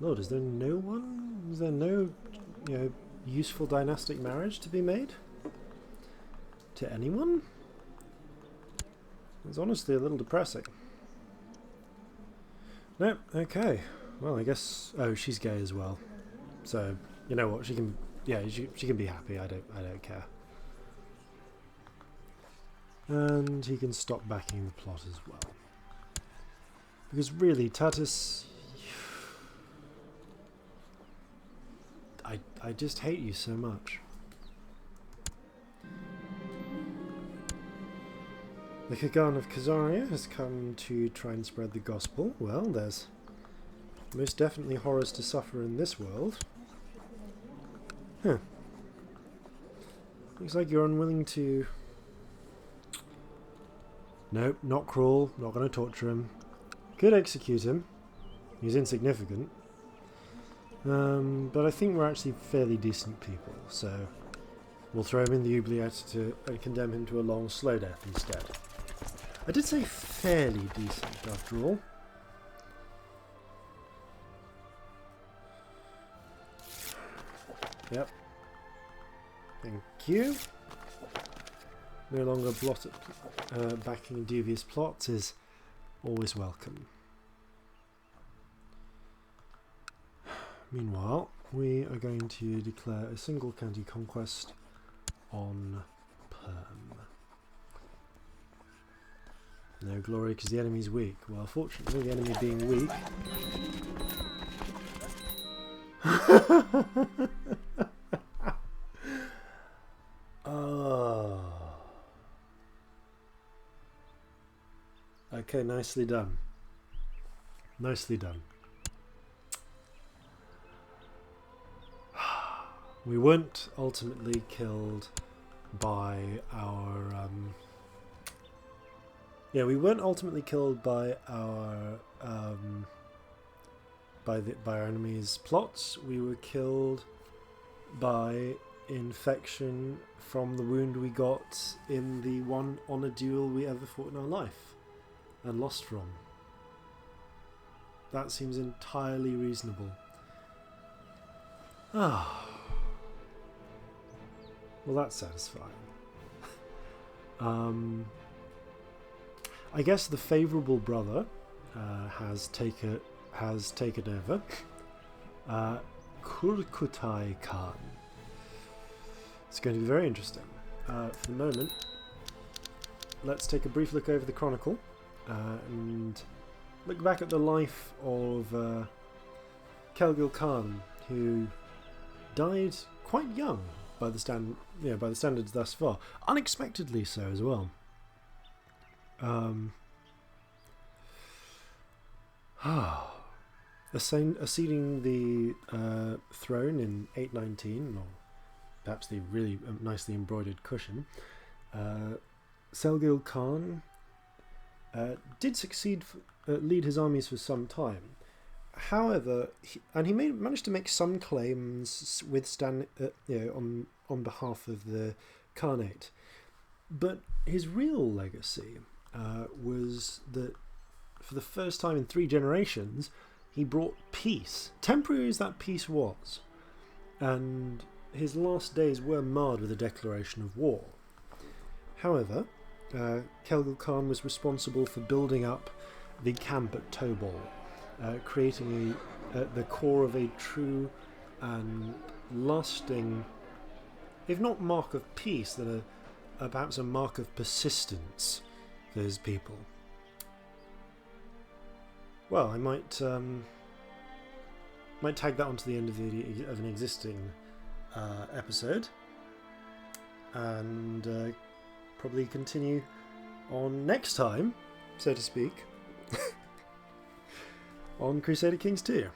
Lord, is there no one? Is there no, useful dynastic marriage to be made? To anyone? It's honestly a little depressing. Nope, okay. Well, I guess... Oh, she's gay as well. So, you know what, she can... Yeah, she can be happy, I don't care. And he can stop backing the plot as well. Because really, Tatus... I just hate you so much. The Khagan of Khazaria has come to try and spread the gospel. Well, there's most definitely horrors to suffer in this world. Huh. Looks like you're unwilling to... Nope, not cruel, not going to torture him. Could execute him. He's insignificant. But I think we're actually fairly decent people, so we'll throw him in the oubliette and condemn him to a long, slow death instead. I did say fairly decent, after all. Yep. Thank you. No longer backing dubious plots is always welcome. Meanwhile, we are going to declare a single county conquest on Perm. No glory because the enemy's weak. Well, fortunately, the enemy being weak... Oh. Okay, nicely done. Nicely done. We weren't ultimately killed by our... Yeah, we weren't ultimately killed by our... by our enemy's plots. We were killed by infection from the wound we got in the one honour duel we ever fought in our life and lost from. That seems entirely reasonable. Ah. Well, that's satisfying. I guess the favourable brother has taken over. Kurkutai Khan. It's going to be very interesting. For the moment, let's take a brief look over the chronicle and look back at the life of Celgil Khan, who died quite young by the standards thus far, unexpectedly so as well. Acceding the throne in 819, or perhaps the really nicely embroidered cushion, Celgil Khan did succeed lead his armies for some time. However, he managed to make some claims on behalf of the Khanate, but his real legacy was that for the first time in 3 generations, he brought peace, temporary as that peace was, and his last days were marred with a declaration of war. However, Celgil Khan was responsible for building up the camp at Tobol, creating the core of a true and lasting, if not mark of peace, then perhaps a mark of persistence for his people. Well, I might tag that onto the end of an existing episode, and probably continue on next time, so to speak, on Crusader Kings 2.